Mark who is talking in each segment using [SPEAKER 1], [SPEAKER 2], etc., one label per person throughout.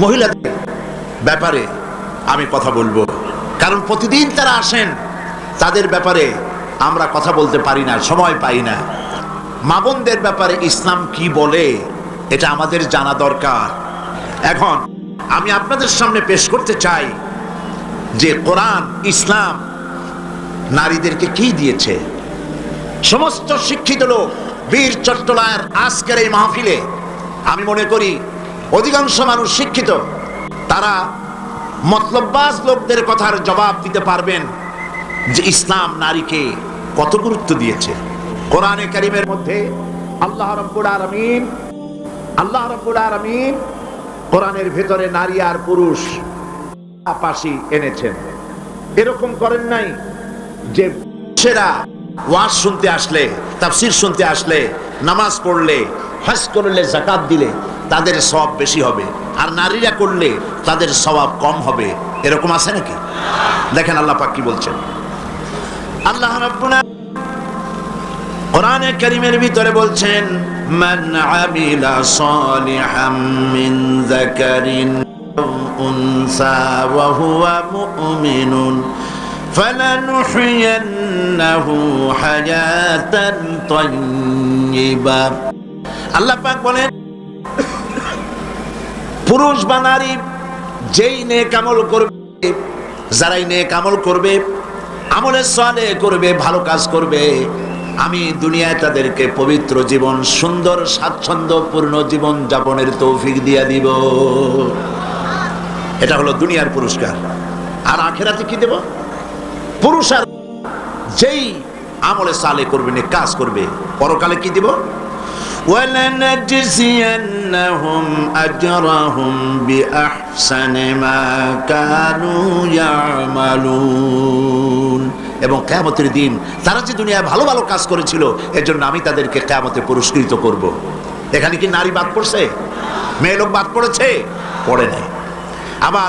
[SPEAKER 1] মহিলাদের ব্যাপারে আমি কথা বলবো, কারণ প্রতিদিন তারা আসেন, তাদের ব্যাপারে আমরা কথা বলতে পারি না, সময় পাই না। মা বোনদের ব্যাপারে ইসলাম কি বলে এটা আমাদের জানা দরকার। এখন আমি আপনাদের সামনে পেশ করতে চাই যে কোরআন, ইসলাম নারীদেরকে কি দিয়েছে। সমস্ত শিক্ষিত লোক বীর চট্টলার আজকের এই মাহফিলে আমি মনে করি অধিকাংশ মানুষ শিক্ষিত, তারা মতলববাজ লোকদের কথার জবাব দিতে পারবেন যে ইসলাম নারীকে কত গুরুত্ব দিয়েছে। কোরআনে কারীমের মধ্যে আল্লাহ রাব্বুল আলামিন কোরআনের ভেতরে নারী আর পুরুষ পাশাপাশি এনেছেন। এরকম করেন নাই যে পুরুষেরা ওয়াজ শুনতে আসলে, তাফসীর শুনতে আসলে, নামাজ পড়লে, হজ করলে, যাকাত দিলে তাদের সওয়াব বেশি হবে, আর নারীরা করলে তাদের সওয়াব কম হবে। এরকম আছে নাকি? দেখেন আল্লাহ পাক কি বলছেন। আল্লাহ রাব্বুল কোরআনে কারীমের ভিতরে বলছেন, মান আমিলা সালিহাম মিন যাকারিন আও উনসা ওয়া হুয়া মুমিনুন ফালানুহইয়ান্নাহু হায়াতান তাইয়্যিবা। আল্লাহ পাক বলেন, পুরুষ বা নারী যেই নেক আমল করবে, যারাই নেক আমল করবে, আমলে সালেহ করবে, ভালো কাজ করবে, আমি দুনিয়ায় তাদেরকে পবিত্র জীবন, সুন্দর স্বাচ্ছন্দ্যপূর্ণ জীবন যাপনের তৌফিক দিয়া দিব। এটা হলো দুনিয়ার পুরস্কার। আর আখিরাতে কি দেব? পুরুষ আর যেই আমলে সালেহ করবে, নেক কাজ করবে, পরকালে কি দিব? وَلَنَجْزِيَنَّهُمْ أَجْرَهُمْ بِأَحْسَنِ مَا كَانُوا يَعْمَلُونَ। এবং কিয়ামতের দিন তারা যে দুনিয়ায় ভালো ভালো কাজ করেছিল, এর জন্য আমি তাদেরকে কিয়ামতে পুরস্কৃত করব। এখানে কি নারী বাদ পড়ছে? মেয়ে লোক বাদ পড়েছে? পড়ে নাই। আবার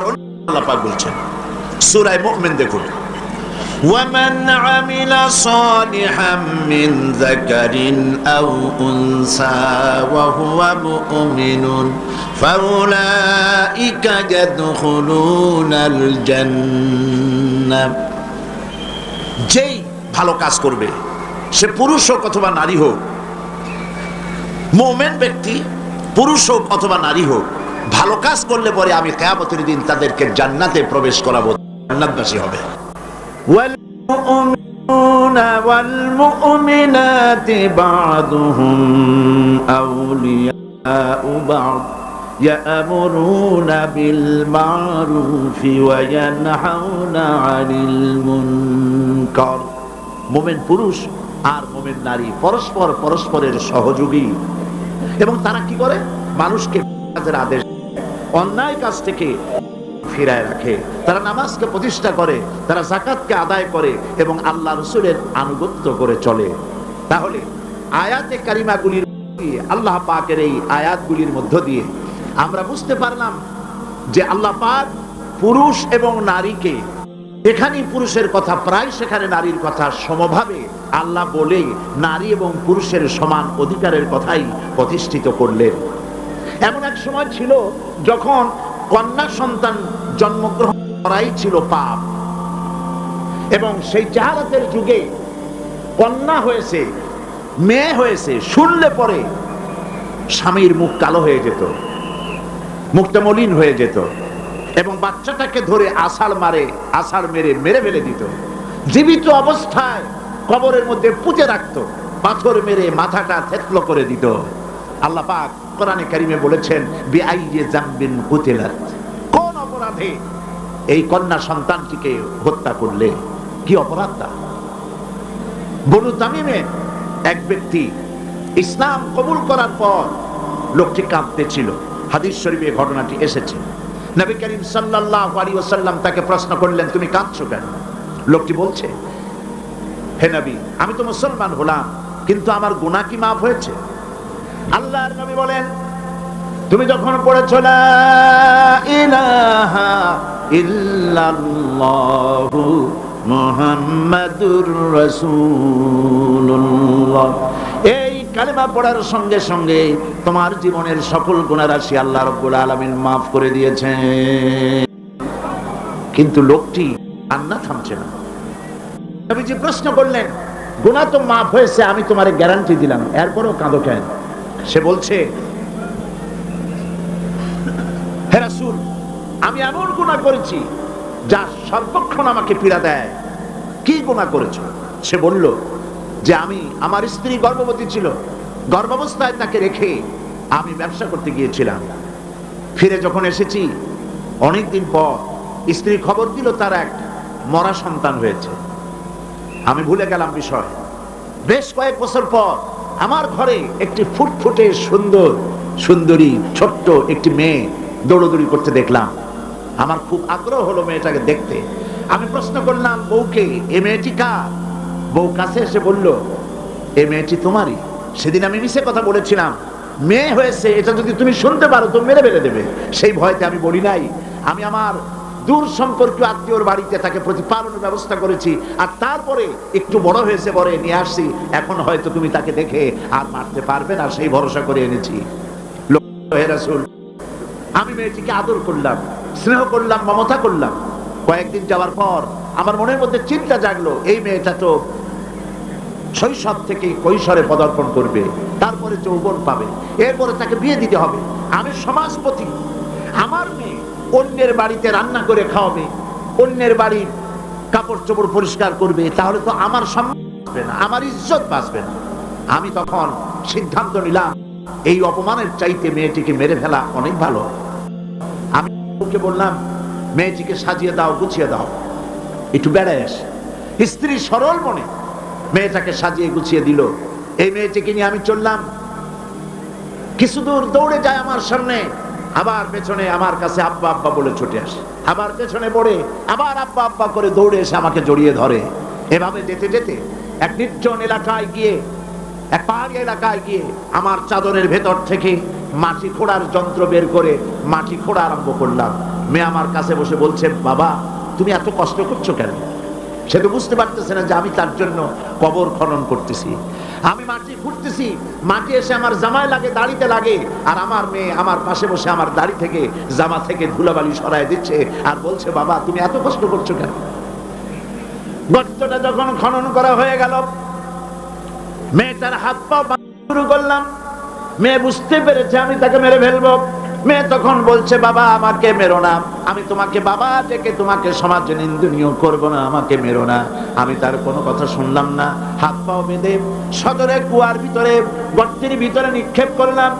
[SPEAKER 1] আল্লাহ পাক বলছেন সূরা মুমিন, দেখুন, وَمَنْ عَمِلَ صَالِحًا مِنْ ذَكَرٍ أَوْ أُنْثَى وَهُوَ مُؤْمِنٌ فَأُولَئِكَ يَدْخُلُونَ الْجَنَّةَ। যেই ভালো কাজ করবে, সে পুরুষ হোক অথবা নারী হোক, মুমিন ব্যক্তি পুরুষ হোক অথবা নারী হোক, ভালো কাজ করলে পরে আমি কিয়ামতের দিন তাদেরকে জান্নাতে প্রবেশ করাবো, জান্নাতবাসী হবে। والمؤمنون والمؤمنات بعضهم أولياء بعض يأمرون بالمعروف وينهون عن المنكر। মুমিন পুরুষ আর মুমিন নারী পরস্পরের সহযোগী, এবং তারা কি করে? মানুষকে কাজের আদেশ, অন্যায় কাজ থেকে ফিরায় রাখে, তারা নামাজকে প্রতিষ্ঠা করে, তারা যাকাতকে আদায় করে এবং আল্লাহ রাসূলের আনুগত্য করে চলে। তাহলে আয়াতে কারিমাগুলির, আল্লাহ পাকের এই আয়াতগুলির মধ্য দিয়ে আমরা বুঝতে পারলাম যে আল্লাহ পাক পুরুষ এবং নারীকে, এখানেই পুরুষের কথা প্রায়, সেখানে নারীর কথা সমভাবে আল্লাহ বলে নারী এবং পুরুষের সমান অধিকারের কথাই প্রতিষ্ঠিত করলেন। এমন এক সময় ছিল যখন কন্যা সন্তান জন্মগ্রহণ করাই ছিল পাপ, এবং সেই জাহালাতের যুগে কন্যা হয়েছে, মেয়ে হয়েছে শুনলে পরে স্বামীর মুখ কালো হয়ে যেত, মুখটা মলিন হয়ে যেত, এবং বাচ্চাটাকে ধরে আছাড় মেরে ফেলে দিত। জীবিত অবস্থায় কবরের মধ্যে পুঁতে রাখতো, পাথর মেরে মাথাটা থেতলো করে দিত। আল্লাহ পাক কোরআনে কারীমে বলেছেন, বিআইয়ি যামবিন কুতিলাত, কোন অপরাধে এই কন্যা সন্তানটিকে হত্যা করলে, কি অপরাধটা? বনু তামিমে এক ব্যক্তি ইসলাম কবুল করার পর লোকটি কাঁদতেছিল, হাদিস শরীফে ঘটনাটি এসেছে। নবী করিম সাল্লাল্লাহু আলাইহি ওয়াসাল্লাম তাকে প্রশ্ন করলেন, তুমি কাঁদছো কেন? লোকটি বলছে, হে নবী, আমি তো মুসলমান হলাম, কিন্তু আমার গুনাহ কি মাফ হয়েছে? আল্লাহর নবী বলেন, তুমি যখন পড়েছো লা ইলাহা ইল্লাল্লাহু মুহাম্মাদুর রাসূলুল্লাহ, এই কালেমা পড়ার সঙ্গে সঙ্গে তোমার জীবনের সকল গুনাহ রাশি আল্লাহ রাব্বুল আলামিন মাফ করে দিয়েছেন। কিন্তু লোকটি কান্না থামছে না। নবীজি প্রশ্ন করলেন, গুনাহ তো মাফ হয়েছে, আমি তোমারে গ্যারান্টি দিলাম, এরপরও কাঁদো কেন? সে বলছে, হে রাসূল, আমি এমন গুনাহ করেছি যা সর্বক্ষণ আমাকে পীড়া দেয়। কি গুনাহ করেছো? সে বলল যে আমি, আমার স্ত্রী গর্ভবতী ছিল, গর্ভাবস্থায় তাকে রেখে আমি ব্যবসা করতে গিয়েছিলাম। ফিরে যখন এসেছি অনেকদিন পর স্ত্রী খবর দিল তার এক মরা সন্তান হয়েছে। আমি ভুলে গেলাম বিষয়। বেশ কয়েক বছর পর আমার ঘরে একটি ফুটফুটে সুন্দরী ছোট্ট একটি মেয়ে দৌড়দৌড়ি করতে দেখলাম। আমার খুব আগ্রহ হলো মেয়েটাকে দেখতে। আমি প্রশ্ন করলাম বউকে, এ মেয়েটি কার? বউ কাছে এসে বলল, এ মেয়েটি তোমারই। সেদিন আমি মিছে কথা বলেছিলাম, মেয়ে হয়েছে এটা যদি তুমি শুনতে পারো তো মেরে ফেলে দেবে। সেই ভয়তে আমি বলি নাই। আমি আমার দূর সম্পর্কীয় আত্মীয়র বাড়িতে তাকে প্রতিপালনের ব্যবস্থা করেছি, আর তারপরে একটু বড় হয়েছে বলে নিয়ে আসছি। এখন হয়তো তুমি তাকে দেখে আর মারতে পারবে না, সেই ভরসা করে এনেছি। হে রাসূল, আমি মেয়েটিকে আদর করলাম, স্নেহ করলাম, মমতা করলাম। কয়েকদিন যাওয়ার পর আমার মনের মধ্যে চিন্তা জাগলো, এই মেয়েটা তো শৈশব থেকে কৈশোরে পদার্পণ করবে, তারপরে যৌবন পাবে, এরপরে তাকে বিয়ে দিতে হবে। আমি সমাজপতি, আমার মেয়ে অন্যের বাড়িতে রান্না করে খাওয়াবে, অন্যের বাড়ির কাপড় চোপড় পরিষ্কার করবে, তাহলে তো আমার সম্মান বাঁচবে না, আমার ইজ্জত বাঁচবে না। আমি তখন সিদ্ধান্ত নিলাম, এই অপমানের চাইতে মেয়েটিকে মেরে ফেলা অনেক ভালো। আমি ওকে বললাম, মেয়েটিকে সাজিয়ে দাও, গুছিয়ে দাও, একটু বেড়ায় আসে। স্ত্রী সরল মনে মেয়েটাকে সাজিয়ে গুছিয়ে দিল। এই মেয়েটিকে নিয়ে আমি চললাম। কিছু দূর দৌড়ে যায় আমার সামনে, আবার পেছনে আমার কাছে আব্বা আব্বা বলে ছুটে আসে, আবার পেছনে পড়ে, আবার আব্বা আব্বা করে দৌড়ে এসে আমাকে জড়িয়ে ধরে। এভাবে যেতে যেতে এক নির্জন এলাকায় গিয়ে, এক পাহাড়ি এলাকায় গিয়ে আমার চাদরের ভেতর থেকে মাটি খোঁড়ার যন্ত্র বের করে মাটি খোঁড়া আরম্ভ করলাম। মেয়ে আমার কাছে বসে বলছে, বাবা তুমি এত কষ্ট করছো কেন? সে তো বুঝতে পারতেছে না যে আমি তার জন্য কবর খনন করতেছি। আমি মাটি খুঁড়তেছি, মাটি এসে আমার জামায় লাগে, দাড়িতে লাগে, আর আমার মেয়ে আমার পাশে বসে আমার দাড়ি থেকে, জামা থেকে ধুলাবালি সরায় দিচ্ছে আর বলছে, বাবা তুমি এত কষ্ট করছো কেন? গর্তটা যখন খনন করা হয়ে গেল, মেয়েটার হাত পা শুরু করলাম। মেয়ে বুঝতে পেরেছে আমি তাকে মেরে ফেলবো। মেয়ে তখন বলছে, বাবা আমাকে মেরো না, আমি তোমাকে বাবা ডেকে তোমাকে সমাজে নিন্দনীয় করব না, আমাকে মেরো না। আমি তার কোনো কথা শুনলাম না। হাত পাও বেঁধে সদরে কুয়ার ভিতরে, গর্তের ভিতরে নিক্ষেপ করলাম।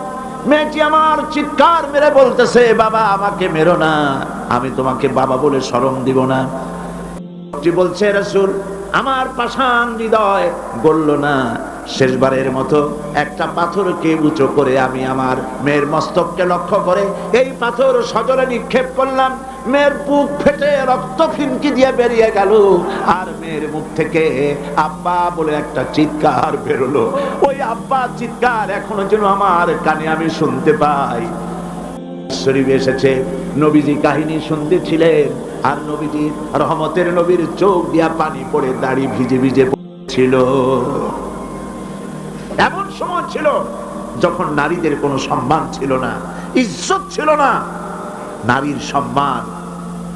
[SPEAKER 1] মেয়েটি আমার চিৎকার মেরে বলতেছে, বাবা আমাকে মেরো না, আমি তোমাকে বাবা বলে শরম দিব না। বলছে, রাসূল আমার পাষাণ হৃদয় গলল না। শেষবারের মতো একটা পাথরকে উঁচু করে আমি আমার মেয়ের মস্তককে লক্ষ্য করে এই পাথর সজলে নিক্ষেপ করলাম। মেয়ের বুক ফেটে রক্ত ফিনকি দিয়ে বেরিয়ে গেল, আর মেয়ের মুখ থেকে আব্বা বলে একটা চিৎকার বেরোলো। ওই আব্বা চিৎকার এখনো যেন আমার কানে আমি শুনতে পাই। শরীফ এসেছে, নবীজি কাহিনী শুনতেছিলেন, আর নবীজি রহমতের নবীর চোখ দিয়া পানি পড়ে দাড়ি ভিজে ভিজে ছিল। এমন সময় ছিল যখন নারীদের কোনো সম্মান ছিল না, ইজ্জত ছিল না। নারীর সম্মান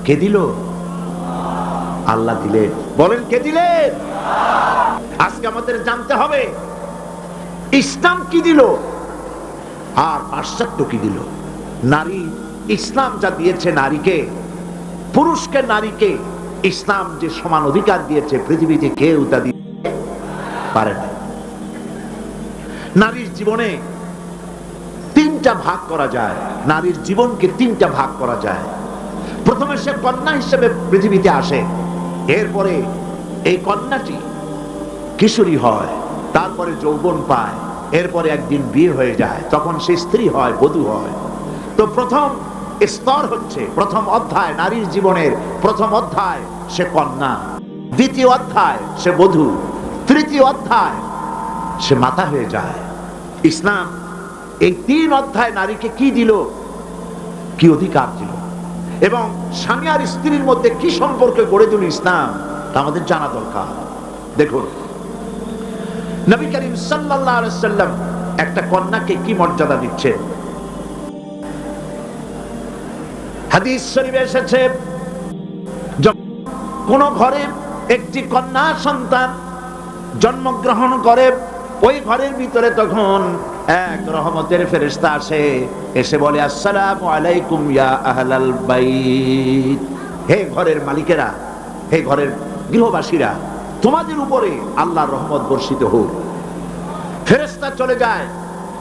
[SPEAKER 1] কে দিল? আল্লাহ দিলেন। বলেন কে দিলেন? আজকে আমাদের জানতে হবে ইসলাম কি দিল আর পাশ্চাত্য কি দিল। নারী, ইসলাম যা দিয়েছে নারীকে, পুরুষকে নারীকে ইসলাম যে সমান অধিকার দিয়েছে, পৃথিবীতে কেউ তা দিতে পারে না। নারীর জীবনে তিনটা ভাগ করা যায়, নারীর জীবনকে তিনটা ভাগ করা যায়। প্রথমে সে কন্যা হিসেবে পৃথিবীতে আসে, এরপরে এই কন্যাটি কিশোরী হয়, তারপরে যৌবন পায়, এরপরে একদিন বিয়ে হয়ে যায়, তখন সে স্ত্রী হয়, বধূ হয়। তো প্রথম স্তর হচ্ছে, প্রথম অধ্যায় নারীর জীবনের প্রথম অধ্যায় সে কন্যা, দ্বিতীয় অধ্যায় সে বধূ, তৃতীয় অধ্যায় সে মাতা হয়ে যায়। ইসলাম এই তিন অধ্যায় নারীকে কি দিল, কি অধিকার দিল, এবং স্বামী আর স্ত্রীর মধ্যে কি সম্পর্ক গড়ে দিল ইসলাম, তা আমাদের জানা দরকার। দেখুন, নবী করিম সাল্লাল্লাহু আলাইহি ওয়াসাল্লাম একটা কন্যাকে কি মর্যাদা দিচ্ছে। হাদিস শরীফে এসেছে, কোন ঘরে একটি কন্যা সন্তান জন্মগ্রহণ করে, ওই ঘরের ভিতরে তখন এক রহমতের ফেরেশতা আসে, এসে বলে আসসালামু আলাইকুম ইয়া আহলাল বাইত, হে ঘরের মালিকেরা, হে ঘরের গৃহবাসীরা, তোমাদের উপরে আল্লাহর রহমত বর্ষিত হোক। ফেরেশতা চলে যায়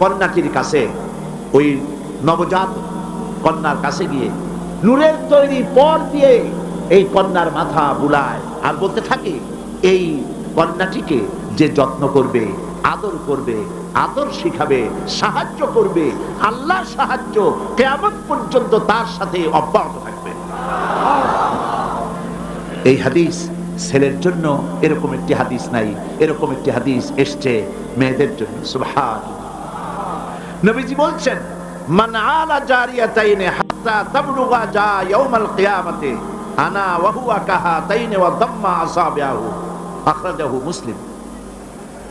[SPEAKER 1] কন্যাটির কাছে, ওই নবজাত কন্যার কাছে গিয়ে নূরের তৈরি পর দিয়ে এই কন্যার মাথা বুলায় আর বলতে থাকে, এই কন্যাটিকে যে যত্ন করবে, আদর করবে, আদর শিখাবে, সাহায্য করবে, আল্লাহর সাহায্য কিয়ামত পর্যন্ত তার সাথে অব্যাহত থাকবে। এই হাদিস ছেলের জন্য এরকম একটি হাদিস নাই, এরকম একটি হাদিস এসছে মেয়েদের জন্য। সুবহানাল্লাহ। নবীজি বলছেন, মান আলা জারিয়াতাইনি হাত্তা তাবলুগা জা ইয়াউমাল কিয়ামাতি আনা ওয়া হুয়া কাহাতাইনি ওয়া দাম্মা আসাবিহু, আখরাজাহু মুসলিম।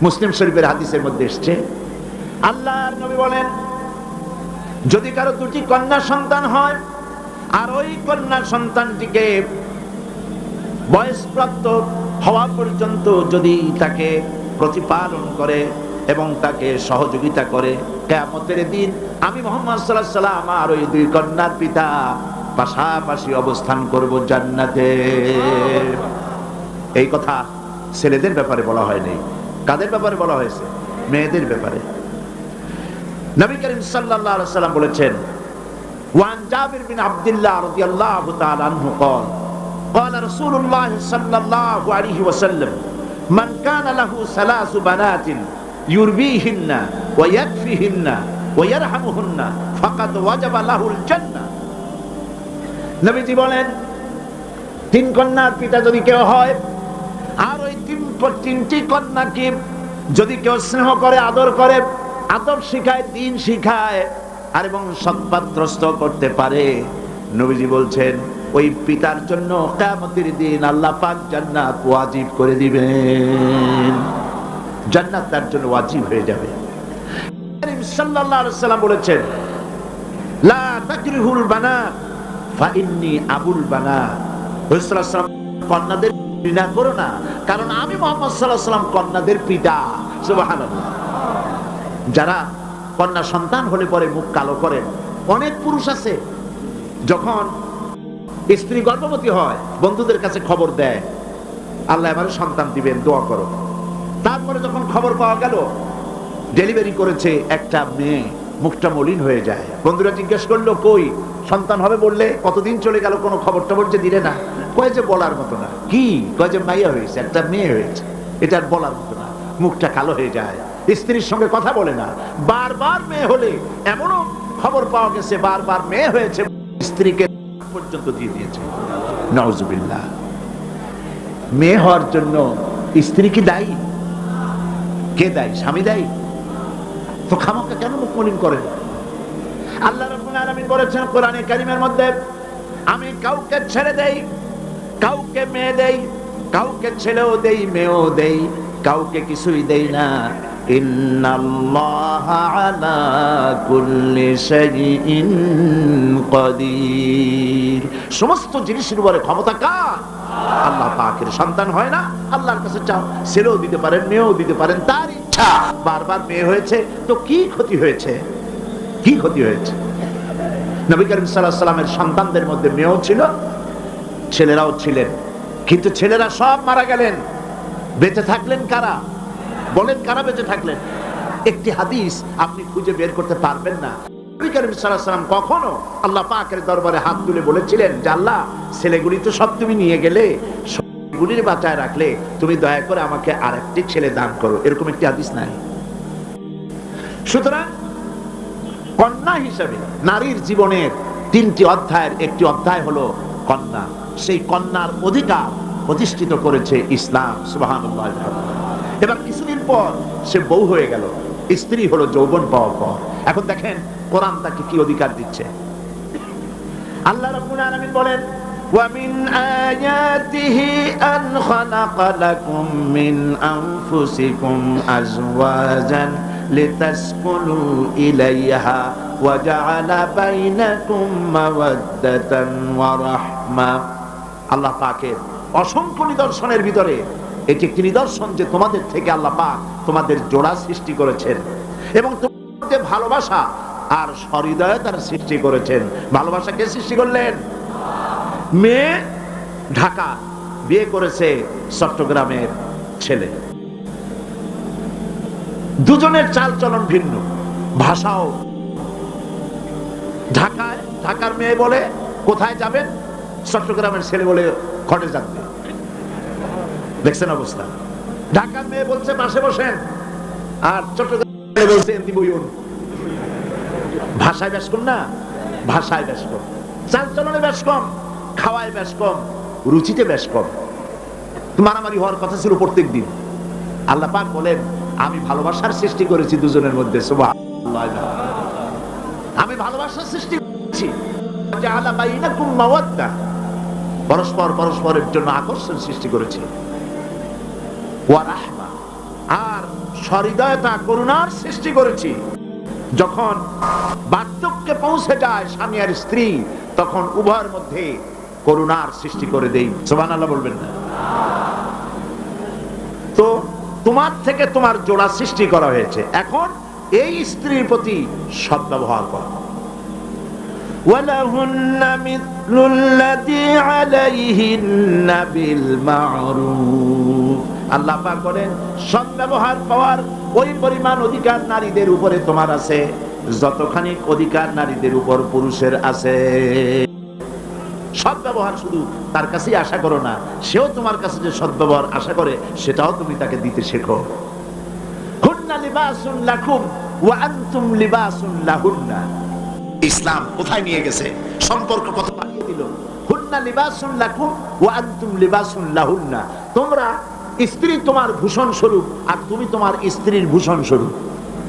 [SPEAKER 1] মুসলিম শরীফের হাদিসের মধ্যে এসেছে, আল্লাহর নবী বলেন, যদি কারো দুটি কন্যা সন্তান হয় আর ওই কন্যা সন্তানটিকে বয়সপ্রাপ্ত হওয়া পর্যন্ত যদি তাকে প্রতিপালন করে এবং তাকে সহযোগিতা করে, কিয়ামতের দিন আমি মুহাম্মদ সাল্লাল্লাহু আলাইহি ওয়াসাল্লাম আর ওই দুই কন্যার পিতা পাশাপাশি অবস্থান করব জান্নাতে। এই কথা ছেলেদের ব্যাপারে বলা হয়নি, কাদের ব্যাপারে বলা হয়েছে? মেয়েদের ব্যাপারে। নবী করিম সাল্লাল্লাহু আলাইহি ওয়াসাল্লাম বলেছেন, ওয়ান জাবির বিন আব্দুল্লাহ রাদিয়াল্লাহু তাআলা আনহু قال قال رسول الله صلى الله عليه وسلم من كان له ثلاث بنات يربيهن ويكفيهن ويرحمهن فقد وجب له الجنة। নবীজি বলেন, তিন কন্যার পিতা যদি কেউ হয় আর ওই তিনটি কন্যাকে যদি কেউ স্নেহ করে, আদর করে, আদব শিখায়, দিন শিখায় আর এবং সৎপাত্রস্থ করতে পারে, নবীজি বলছেন ওই পিতার জন্য কিয়ামতের দিন আল্লাহ পাক জান্নাত ওয়াজিব করে দিবেন, জান্নাত তার জন্য ওয়াজিব হয়ে যাবে। নবী সাল্লাল্লাহু আলাইহি ওয়াসাল্লাম বলেছেন, লা তাকরিহুল বানাত ফা ইন্নী আবুল বানাত। রাসূলুল্লাহ সাল্লাল্লাহু আলাইহি ওয়াসাল্লাম, কন্যাদের ঘৃণা করো না, কারণ আমি মুহাম্মদ সাল্লাল্লাহু আলাইহি ওয়াসাল্লাম কন্যাদের পিতা। সুবহানাল্লাহ। যারা কন্যা সন্তান হলে পরে মুখ কালো করেন, অনেক পুরুষ আছে যখন স্ত্রী গর্ভবতী হয় বন্ধুদের কাছে খবর দেয়, আল্লাহ এবারে সন্তান দিবেন, দোয়া করো। তারপরে যখন খবর পাওয়া গেল ডেলিভারি করেছে একটা মেয়ে, মুখটা মলিন হয়ে যায়। বন্ধুরা জিজ্ঞেস করলো, কই সন্তান হবে বললে, কতদিন চলে গেল, কোনো খবর টবর যে দিলে না। কয় যে বলার মতো না। কি? কয় যে মাইয়া হয়েছে, একটা মেয়ে হয়েছে, এটা আর বলার মতো না। মুখটা কালো হয়ে যায়, স্ত্রীর সঙ্গে কথা বলে না। বারবার মেয়ে হলে, এমনও খবর পাওয়া গেছে বারবার মেয়ে হয়েছে, স্ত্রীকে পর্যন্ত দিয়ে দিয়েছে। নাউজুবিল্লাহ। মেয়ে হওয়ার জন্য স্ত্রী কি দায়ী? কে দায়ী? স্বামী দায়ী? তো খামোকা কেন মুখ মলিন করেন? আল্লাহ রাব্বুল আলামিন বলেছেন কোরআনে কারীমের মধ্যে, আমি কাউকে ছেড়ে দেই, কাউকে মেয়ে দেই, কাউকে ছেলেও দেই, মেয়েও দেই, কাউকে কিছুই দেই না। ইন্নাল্লাহা আলা কুল্লি শাইইন কাদির। সমস্ত জিনিসের উপরে ক্ষমতা কার? আল্লাহ পাকের। সন্তান হয় না, আল্লাহর কাছে চাও, ছেলেও দিতে পারেন, মেয়েও দিতে পারেন, তার ইচ্ছা। বারবার মেয়ে হয়েছে তো কি ক্ষতি হয়েছে? কি ক্ষতি হয়েছে? নবী করিম সাল্লাল্লাহু আলাইহি ওয়াসাল্লামের সন্তানদের মধ্যে মেয়েও ছিল, ছেলেরাও ছিলেন, কিন্তু ছেলেরা সব মারা গেলেন। বেঁচে থাকলেন কারা? বলেন, কারা বেঁচে থাকলেন? একটি হাদিস আপনি খুঁজে বের করতে পারবেন না। নবী করিম সাল্লাল্লাহু আলাইহি ওয়াসাল্লাম কখনো আল্লাহ পাকের দরবারে হাত তুলে বলেছিলেন যে আল্লাহ, ছেলেগুলি তো সব তুমি নিয়ে গেলে, সবগুলির বাঁচায় রাখলে, তুমি দয়া করে আমাকে আরেকটি ছেলে দান করো, এরকম একটি হাদিস নাই। সুতরাং কন্যা হিসেবে নারীর জীবনের তিনটি অধ্যায়ের একটি অধ্যায় হলো কন্যা। সেই কন্যার অধিকার প্রতিষ্ঠিত করেছে ইসলাম। সুবহানাল্লাহ। এবার কিছুদিন পর সে বউ হয়ে গেল, স্ত্রী হলো যৌবন পাওয়ার পর। এখন দেখেন কোরআন তাকে কি অধিকার দিচ্ছে। আল্লাহ রাব্বুল আলামিন বলেন, ومن آياته أن خلق لكم من أنفسكم أزواجا لتسكنوا إليها وجعل بينكم مودة ورحمة আল্লাহ পাকের অসংখ্য নিদর্শনের ভিতরে এটি একটি নিদর্শন যে তোমাদের থেকে আল্লাহ পাক তোমাদের জোড়া সৃষ্টি করেছেন এবং তোমাদের ভালোবাসা আর সহৃদয়তার সৃষ্টি করেছেন। ভালোবাসা কে সৃষ্টি করলেন? মেয়ে ঢাকা, বিয়ে করেছে চট্টগ্রামের ছেলে। দুজনের চাল চলন ভিন্ন, ভাষাও। ঢাকার মেয়ে বলে কোথায় যাবেন, চট্টগ্রামের ছেলে বলে ঘটে যাবে। দেখছেন অবস্থা? ঢাকার মেয়ে বলছে পাশে বসেন, আর চট্টগ্রামের বলছে এমনি বইউন। ভাষায় বেশ কম না? ভাষায় বেশ কম, চাল চলনে বেশ কম, খাওয়ায় বেশ কম, রুচিতে বেশ কম। মারামারি হওয়ার কথা ছিল প্রত্যেক দিন। আল্লাহ পাক বলেন আমি ভালোবাসার সৃষ্টি করেছি দুজনের মধ্যে। সুবহানাল্লাহ, আমি ভালোবাসার সৃষ্টি করেছি। জাআলা বাইনাকুম মাওয়াদ্দা, পরস্পর পরস্পরের জন্য আকর্ষণ সৃষ্টি করেছি। ওয়া রাহমা, আর সহৃদয়তা করুণার সৃষ্টি করেছি। যখন বার্ধক্যে পৌঁছে যায় স্বামী আর স্ত্রী, তখন উভয়ের মধ্যে করুণার সৃষ্টি করে দেই। সুবহানাল্লাহ বলবেন না? তো তোমার থেকে তোমার জোড়া সৃষ্টি করা হয়েছে, এখন এই স্ত্রীর প্রতি সদ্ব্যবহার করো। ওয়ালাহুন্না মিথলুল্লাযী আলাইহিন্না বিল মা'রুফ, আল্লাহ পাক বলেন সদ্ব্যবহার পাওয়ার ওই পরিমাণ অধিকার নারীদের উপরে তোমার আছে যতখানি অধিকার নারীদের উপর পুরুষের আছে। সদ্ব্যবহার শুধু তার কাছেই আশা করো না, সেও তোমার কাছে যে সদ্ব্যবহার আশা করে সেটাও তুমি তাকে দিতে শেখো। হুন্না লিবাসুন লাকুম ওয়া আনতুম লিবাসুন লাহুন্না। ইসলাম কোথায় নিয়ে গেছে? সম্পর্ক কত বাড়িয়ে দিল। হুন্না লিবাসুন লাকুম ওয়া আনতুম লিবাসুন লাহুন্না, তোমরা স্ত্রী তোমার ভূষণ স্বরূপ আর তুমি তোমার স্ত্রীর ভূষণ স্বরূপ।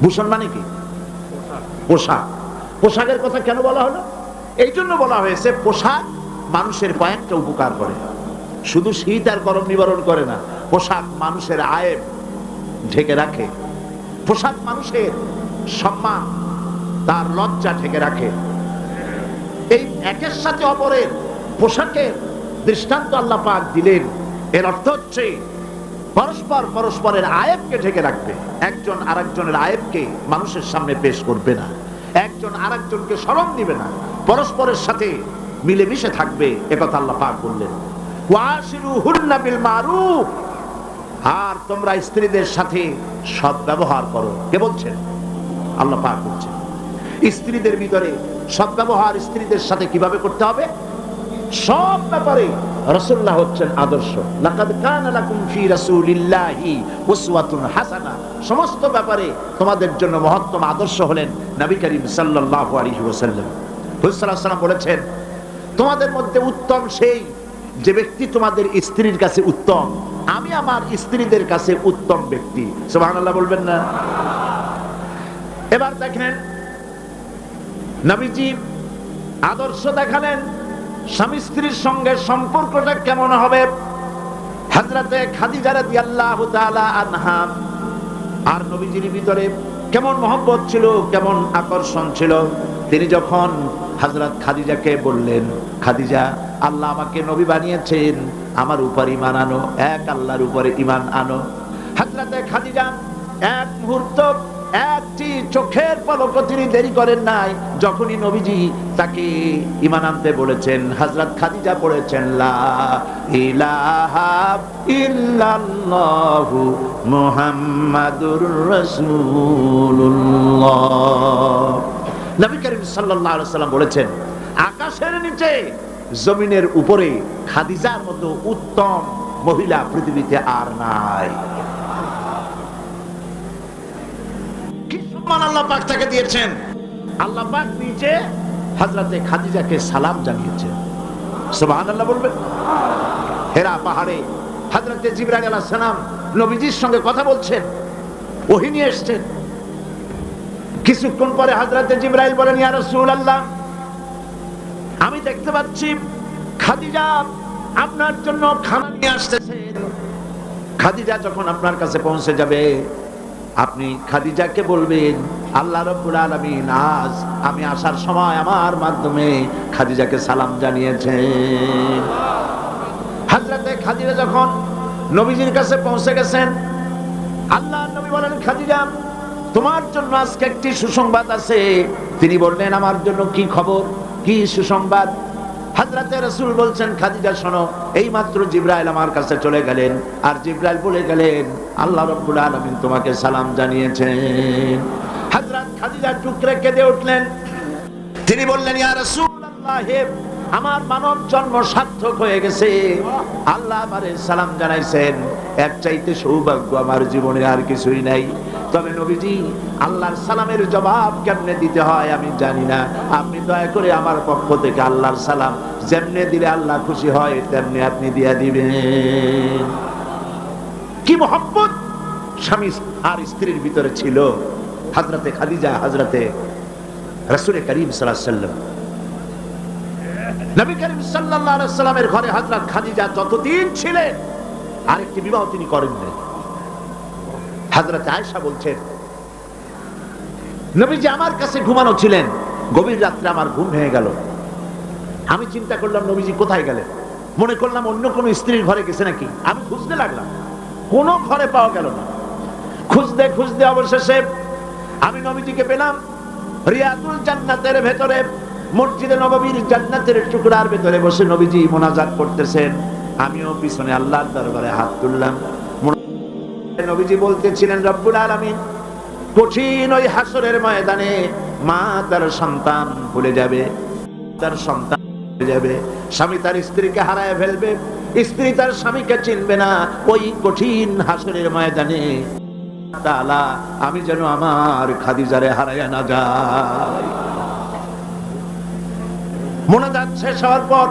[SPEAKER 1] ভূষণ মানে কি? পোশাক। পোশাকের কথা কেন বলা হলো? এই জন্য বলা হয়েছে পোশাক মানুষের কয়েকটা উপকার করে, শুধু শীত আর গরম নিবারণ করে না। পোশাক মানুষের আয়েব ঢেকে রাখে, পোশাক মানুষের সম্মান তার লজ্জা ঢেকে রাখে। এই একের সাথে অপরের পোশাকের দৃষ্টান্ত আল্লাহ পাক দিলেন। এর অর্থ হচ্ছে পরস্পর পরস্পরের আয়েবকে ঢেকে রাখবে, একজন আরেকজনের আয়েবকে মানুষের সামনে পেশ করবে না, একজন আরেকজনকে শরম দিবে না, পরস্পরের সাথে মিলেমিশে থাকবে। একথা আল্লাহ পাক বললেন। ওয়াশিরুহুন্না বিল মারুফ, আর তোমরা স্ত্রীদের সাথে সদ্ব্যবহার করো। কে বলছেন? আল্লাহ পাক বলছেন। স্ত্রীদের ভিতরে সদ্ব্যবহার স্ত্রীদের সাথে কিভাবে করতে হবে, সব ব্যাপারে রাসূলুল্লাহ হচ্ছেন আদর্শ। লাকাদ কানা লাকুম ফি রাসূলিল্লাহি উসওয়াতুন হাসানাহ, সমস্ত ব্যাপারে তোমাদের জন্য মহত্তম আদর্শ হলেন নবী করিম সাল্লাল্লাহু আলাইহি ওয়াসাল্লাম। রাসূল সাল্লাল্লাহু আলাইহি ওয়াসাল্লাম বলেছেন তোমাদের মধ্যে উত্তম সেই যে ব্যক্তি তোমাদের স্ত্রীর কাছে উত্তম, আমি আমার স্ত্রীদের কাছে উত্তম ব্যক্তি। সুবহানাল্লাহ বলবেন না? এবার দেখেন নবীজি আদর্শ দেখালেন স্বামী স্ত্রীর সঙ্গে সম্পর্কটা কেমন হবে। হযরতে খাদিজা রাদিয়াল্লাহু তাআলা আনহা আর নবীজির ভিতরে কেমন মহব্বত ছিল, কেমন আকর্ষণ ছিল। তিনি যখন হযরত খাদিজাকে বললেন, খাদিজা আল্লাহ আমাকে নবী বানিয়েছেন, আমার উপর ঈমান আনো, এক আল্লাহর উপরে ঈমান আনো। হযরতে খাদিজা এক মুহূর্ত, একটি চোখের পলকও তিনি দেরি করেন নাই। যখনই নবীজি তাকে ঈমান আনতে বলেছেন, হযরত খাদিজা পড়েছেন লা ইলাহা ইল্লাল্লাহু মুহাম্মাদুর রাসূলুল্লাহ। নবী করিম সাল্লাল্লাহু আলাইহি ওয়াসাল্লাম বলেছেন আকাশের নিচে জমিনের উপরে খাদিজার মতো উত্তম মহিলা পৃথিবীতে আর নাই। আল্লাহ পাক তাকে দিয়েছেন। আল্লাহ পাক নিচে হযরতে খাদিজাকে সালাম জানিয়েছেন। সুবহানাল্লাহ বলবেন? হেরা পাহাড়ে হযরতে জিবরাইল আলাইহিস সালাম নবীজির সঙ্গে কথা বলছেন, ওহী নিয়ে এসেছেন। কিছুক্ষণ পরে হযরতে জিবরাইল বলেন ইয়া রাসূলুল্লাহ, আমি দেখতে পাচ্ছি খাদিজা আপনার জন্য খানা নিয়ে আসতেছেন। খাদিজা যখন আপনার কাছে পৌঁছে যাবে, আপনি খাদিজাকে বলবেন, আল্লাহ রাব্বুল আলামিন আজ আমি আসার সময় আমার মাধ্যমে খাদিজাকে সালাম জানিয়েছেন। হযরতে খাদিজা যখন নবীজির কাছে পৌঁছে গেছেন, আল্লাহর নবী বলেন, খাদিজা তোমার জন্য আজকে একটি সুসংবাদ আছে। তিনি বললেন, আমার জন্য কি খবর, কি সুসংবাদ? হযরতে রাসূল বলছেন, খাদিজা শোনো, এইমাত্র জিবরাইল আমার কাছে চলে গেলেন, আর জিবরাইল বলে গেলেন আল্লাহ রাব্বুল আলামিন তোমাকে সালাম জানিয়েছেন। হযরত খাদিজা টুকরে কেঁদে উঠলেন। তিনি বললেন, ইয়া রাসূলুল্লাহ, আমার মানব জন্ম সার্থক হয়ে গেছে, আল্লাহ আমারে সালাম জানাইছেন, এর চাইতে সৌভাগ্য আমার জীবনে আর কিছুই নাই। তবে নবীজি, আল্লাহর সালামের জবাব কেমনে দিতে হয় আমি জানি না, আপনি দয়া করে আমার পক্ষ থেকে আল্লাহর সালাম যেমনে দিলে আল্লাহ খুশি হয় তেমনি আপনি দিয়া দিবেন। কি মহব্বত স্বামী আর স্ত্রীর ভিতরে ছিল। হযরতে খাদিজা হযরতে রাসূল করিম সাল্লাল্লাহু আলাইহি ওয়াসাল্লাম, নবী করিম সাল্লাল্লাহু আলাইহি ওয়াসাল্লামের ঘরে হযরত খাদিজা যতদিন ছিলেন আরেকটি বিবাহ তিনি করেননি। হযরত আয়েশা বলছেন, নবীজি আমার কাছে ঘুমানো ছিলেন, গভীর রাত্রে আমার ঘুম ভেঙে গেল। আমি চিন্তা করলাম নবীজি কোথায় গেলেন, মনে করলাম অন্য কোন স্ত্রীর ঘরে গেছে নাকি। আমি খুঁজতে লাগলাম, কোন ঘরে পাওয়া গেল না। খুঁজতে খুঁজতে অবশেষে আমি নবীজিকে পেলাম রিয়াদুল জান্নাতের ভেতরে, মসজিদে নববীর জান্নাতের টুকরার ভেতরে বসে নবীজি মুনাজাত করতেছেন। আমিও পিছনে আল্লাহর দরবারে হাত তুললাম। নবীজি বলতেছিলেন, রব্বুল আলামিন কঠিন ওই হাসরের ময়দানে মা তার সন্তান ভুলে যাবে, তার সন্তান ভুলে যাবে, স্বামী তার স্ত্রীকে হারায় ফেলবে, স্ত্রী তার স্বামীকে চিনবে না। ওই কঠিন হাসরের ময়দানে তাআলা আমি যেন আমার খাদিজারে হারায়া না যাই। মুনাজাত শেষ হওয়ার পর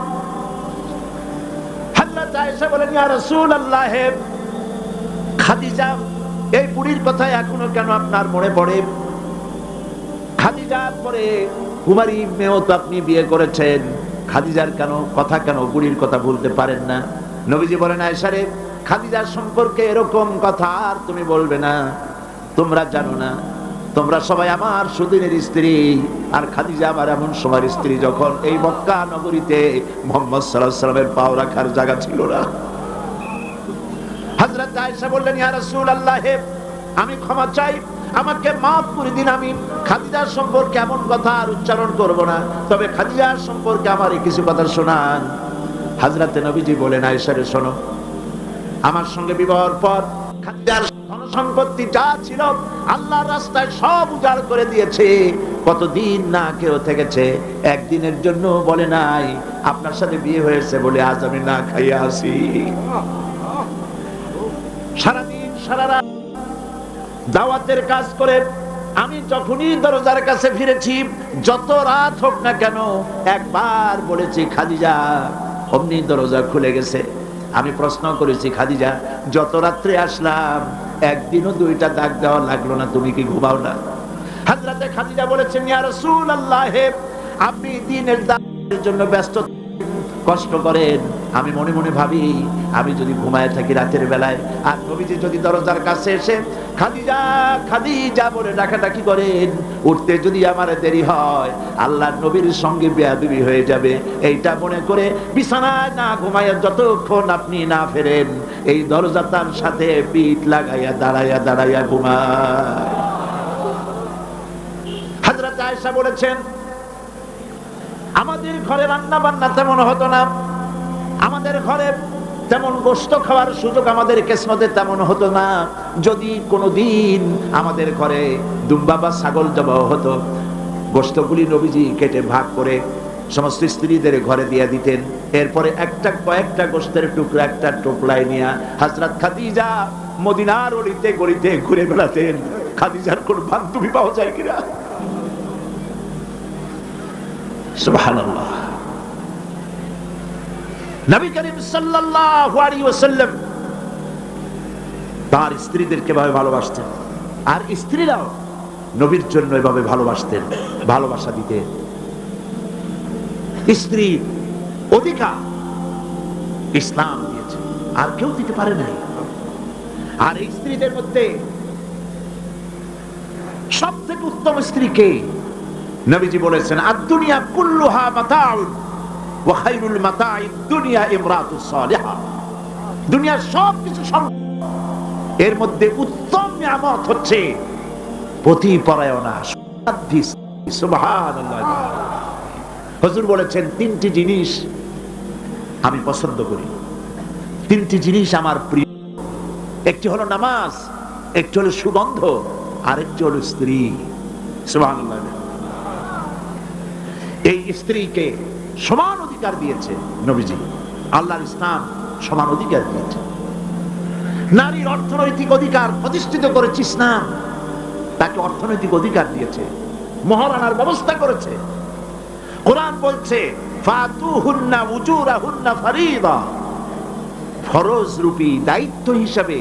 [SPEAKER 1] হযরত আয়েশা বলেন, ইয়া রাসূলুল্লাহ, খাদিজা এই বুড়ির কথা এখনো কেন আপনার মনে পড়ে? খাদিজার পরে কুমারী মেয়েও তো আপনি বিয়ে করেছেন, খাদিজার কেন বুড়ির কথা বলতে পারেন না? নবীজি বলেন, আয়েশা রে, খাদিজার সম্পর্কে এরকম কথা আর তুমি বলবে না। তোমরা জানো না, তোমরা সবাই আমার সুদিনের স্ত্রী, আর খাদিজা আমার এমন সময়ের স্ত্রী যখন এই মক্কা নগরীতে মুহাম্মদ সাল্লাল্লাহু আলাইহি ওয়াসাল্লামের পাও রাখার জায়গা ছিল না। হযরত আয়েশা বললেন, ইয়া রাসূলুল্লাহ, আমি ক্ষমা চাই, আমাকে মাফ করে দিন। আমি খাদিজার সম্পর্কে এমন কথা আর উচ্চারণ করব না, তবে খাদিজার সম্পর্কে আমার কিছু কথা শোনান। হযরতে নবীজি বলেন, আয়েশা রে শোনো, আমার সঙ্গে বিবাহের পর খাদিজার ধন সম্পত্তি যা ছিল আল্লাহর রাস্তায় সব উজাড় করে দিয়েছে। কতদিন না কেউ থেকেছে, একদিনের জন্য বলে নাই আপনার সাথে বিয়ে হয়েছে বলে আজ আমি না খাইয়া আসি। সারাদিন সারা রাত দাওয়াতের কাজ করে আমি যখনই দরজার কাছে ফিরেছি, যত রাত হোক না কেন, একবার বলেছি খাদিজা, অমনি দরজা খুলে গেছে। আমি প্রশ্ন করেছি, খাদিজা, যত রাত্রে আসলাম একদিনও দুইটা দাগ দেওয়া লাগলো না, তুমি কি ঘুমাও না? হযরতে খাদিজা বলেছেন, ইয়া রাসূলুল্লাহ, আপনি দিনের দাওয়াতের জন্য ব্যস্ত, কষ্ট করেন, আমি মনে মনে ভাবি আমি যদি ঘুমায় থাকি রাতের বেলায়, আর নবীজি যদি দরজার কাছে এসে খাদিজা খাদিজা বলে ডাকাডাকি করেন, উঠতে যদি আমার দেরি হয় আল্লাহর নবীর সঙ্গে বেয়াদবি হয়ে যাবে, এইটা মনে করে বিছানায় না ঘুমাইয়া যতক্ষণ আপনি না ফেরেন এই দরজাটার সাথে পিঠ লাগাইয়া দাঁড়াইয়া দাঁড়াইয়া ঘুমায়। হযরত আয়েশা বলেছেন, আমাদের ঘরে রান্না বান্না তেমন হতো না, আমাদের ঘরে তেমন গোশত খাওয়ার সুযোগ আমাদের কিসমতে তেমন হতো না। যদি কোনোদিন আমাদের ঘরে দুম্বা বা ছাগল জবাই হতো, গোশতগুলি নবীজি কেটে ভাগ করে সমস্ত স্ত্রীদের ঘরে দিয়ে দিতেন। এরপরে কয়েকটা গোশতের টুকরা একটা টোপলায় নিয়ে হযরত খাদিজা মদিনার অলিতে গলিতে ঘুরে বেড়াতেন। খাদিজার কোন বান্ধবী পাওয়া যায় কিনা? সুবহানাল্লাহ। নবী করিম সাল্লাল্লাহু আলাইহি ওয়াসাল্লাম তার স্ত্রীদেরকে ভাবে ভালোবাসতেন, আর স্ত্রীরাও নবীর জন্য এভাবে ভালোবাসতেন, ভালোবাসা দিতেন। স্ত্রীর অধিকার ইসলাম দিয়েছে, আর কেউ দিতে পারে নাই। আর এই স্ত্রীদের মধ্যে সব থেকে উত্তম স্ত্রীকে নবীজি বলেছেন, আদ-দুনিয়া কুল্লুহা মাতাউন ওয়া খায়রুল মাতাইদ দুনিয়া ইমরাতুস সালিহা। দুনিয়ার সব কিছু এর মধ্যে উত্তম নিয়ামত হচ্ছে পতিপরায়ণা, সুবহানাল্লাহ। হুজুর বলেছেন, তিনটি জিনিস আমি পছন্দ করি, তিনটি জিনিস আমার প্রিয়। একটি হলো নামাজ, একটি হলো সুগন্ধ, আর একটি হলো স্ত্রী। সুবহানাল্লাহ। এই স্ত্রীকে সমান অধিকার দিয়েছে নবীজি, আল্লাহর ইসলাম সমান অধিকার দিয়েছে। নারীর অর্থনৈতিক অধিকার প্রতিষ্ঠিত করেছে ইসলাম, তাকে অর্থনৈতিক অধিকার দিয়েছে, মহারানার ব্যবস্থা করেছে। কোরআন বলছে, ফাতুহুন্না উজুরাহুন্না ফারিদা, ফরজ রূপী দায়িত্ব হিসাবে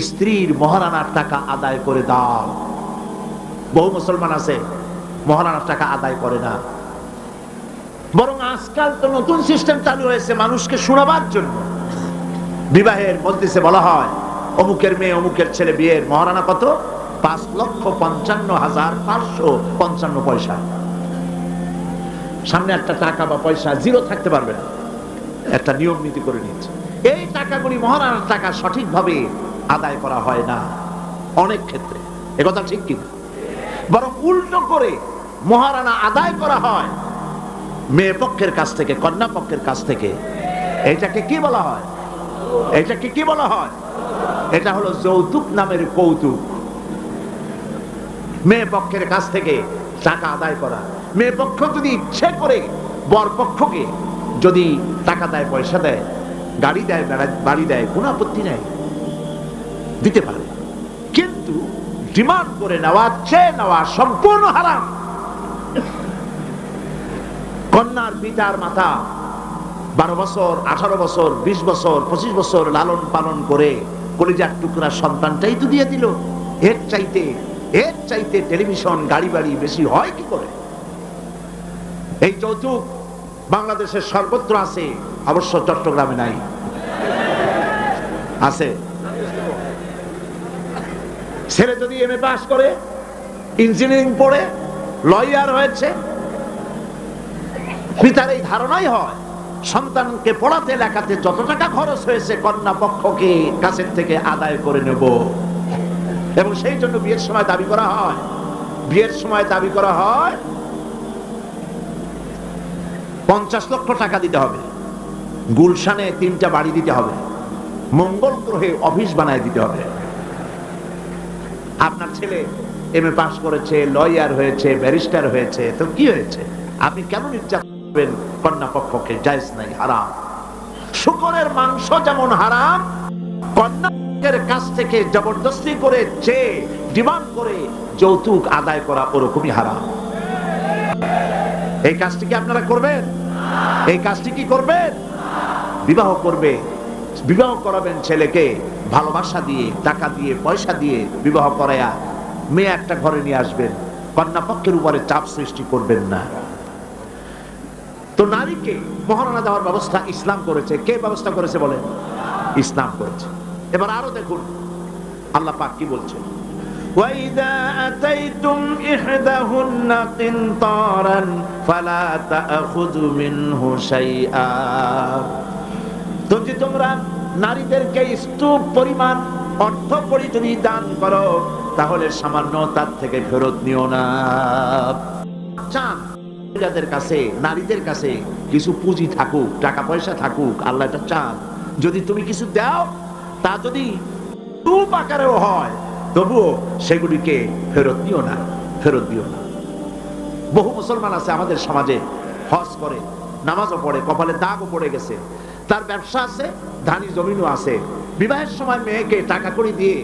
[SPEAKER 1] স্ত্রীর মহারানার টাকা আদায় করে দাও। বহু মুসলমান আছে মহারানার টাকা আদায় করে না, বরং আজকাল তো নতুন সিস্টেম চালু হয়েছে মানুষকে শোনাবার জন্য। বিবাহের মজলিসে বলা হয়, অমুকের মেয়ে অমুকের ছেলে বিয়ের মহারানা কত? 5,55,555 পয়সা। সামনে একটা টাকা বা পয়সা জিরো থাকতে পারবে না, একটা নিয়ম নীতি করে নিয়েছে। এই টাকাগুলি মহারানার টাকা সঠিকভাবে আদায় করা হয় না অনেক ক্ষেত্রে, একথা ঠিক কিনা? বরং উল্টো করে মহারানা আদায় করা হয় মেয়ে পক্ষের কাছ থেকে, কন্যা পক্ষের কাছ থেকে। এইটাকে কি বলা হয়? এটাকে কি বলা হয়? এটা হলো যৌতুক নামের কৌতুক। মেয়ে পক্ষের কাছ থেকে টাকা আদায় করা। মেয়ে পক্ষ যদি ইচ্ছে করে বর পক্ষকে যদি টাকা দেয়, পয়সা দেয়, গাড়ি দেয়, বাড়ি দেয়, কোনো আপত্তি নাই, দিতে পারে। কিন্তু ডিমান্ড করে নেওয়া, চেয়ে নেওয়া সম্পূর্ণ হারাম। কন্যার পিতার মাতা 12 বছর, 18 বছর, 20 বছর, 25 বছর লালন পালন করে কলিজার টুকরা সন্তানটাই তো দিয়ে দিল। এর চাইতে টেলিভিশন, গাড়ি বাড়ি বেশি হয় কি করে? এই যৌতুক বাংলাদেশের সর্বত্র আছে, অবশ্য চট্টগ্রামে নাই। আছে। ছেলে যদি এমএ পাস করে, ইঞ্জিনিয়ারিং পড়ে, লয়ার হয়েছে, পিতার এই ধারণাই হয় সন্তানকে পড়াতে লেখাতে যত টাকা খরচ হয়েছে কন্যা পক্ষকে কাছের থেকে আদায় করে নেব। এবং সেই জন্য বিয়ের সময় দাবি করা হয় 50 লক্ষ টাকা দিতে হবে, গুলশানে 3টা বাড়ি দিতে হবে, মঙ্গল গ্রহে অফিস বানায় দিতে হবে। আপনার ছেলে এমএ পাস করেছে, লয়ার হয়েছে, ব্যারিস্টার হয়েছে, তো কি হয়েছে? আপনি কেন নির্যাতন করবেন কন্যা পক্ষকে? জায়েজ নাই, হারাম। শূকরের মাংস যেমন হারাম, কন্যার কাছ থেকে জবরদস্তি করে চেয়ে ডিমান্ড করে যৌতুক আদায় করা ওরকমই হারাম। এই কাজটি কি আপনারা করবেন? এই কাজটি কি করবেন? বিবাহ করাবেন ছেলেকে ভালোবাসা দিয়ে, টাকা দিয়ে, পয়সা দিয়ে বিবাহ করায়া মেয়ে একটা ঘরে নিয়ে আসবেন, কন্যা পক্ষের উপরে চাপ সৃষ্টি করবেন না। তো নারীকে মহারানা দেওয়ার ব্যবস্থা ইসলাম করেছে। কে ব্যবস্থা করেছে বলেন? ইসলাম করেছে। এবার আরো দেখুন আল্লাহ পাক কি বলছেন, وَإِذَا أَتَيْتُمْ إِحْدَاهُنَّ قِنْطَارًا فَلَا تَأْخُذُوا مِنْهُ شَيْئًا। যদি তোমরা নারীদেরকে স্তূপ পরিমাণ অর্থ করি যদি দান করো, তাহলে সামান্য তার থেকে ফেরত নিও না। চান নারীদের কাছে কিছু পুঁজি থাকুক, টাকা পয়সা থাকুক, আল্লাহ এটা চান। যদি তুমি কিছু দাও, তা যদি স্তূপ আকারেও হয়, তবুও সেগুলিকে ফেরত দিও না। বহু মুসলমান আছে আমাদের সমাজে, হজ করে, নামাজও পড়ে, কপালে দাগও পড়ে গেছে, তার ব্যবসা আছে, ধানি জমিনও আছে, বিবাহের সময় মেয়েকে টাকা কড়ি দিয়ে,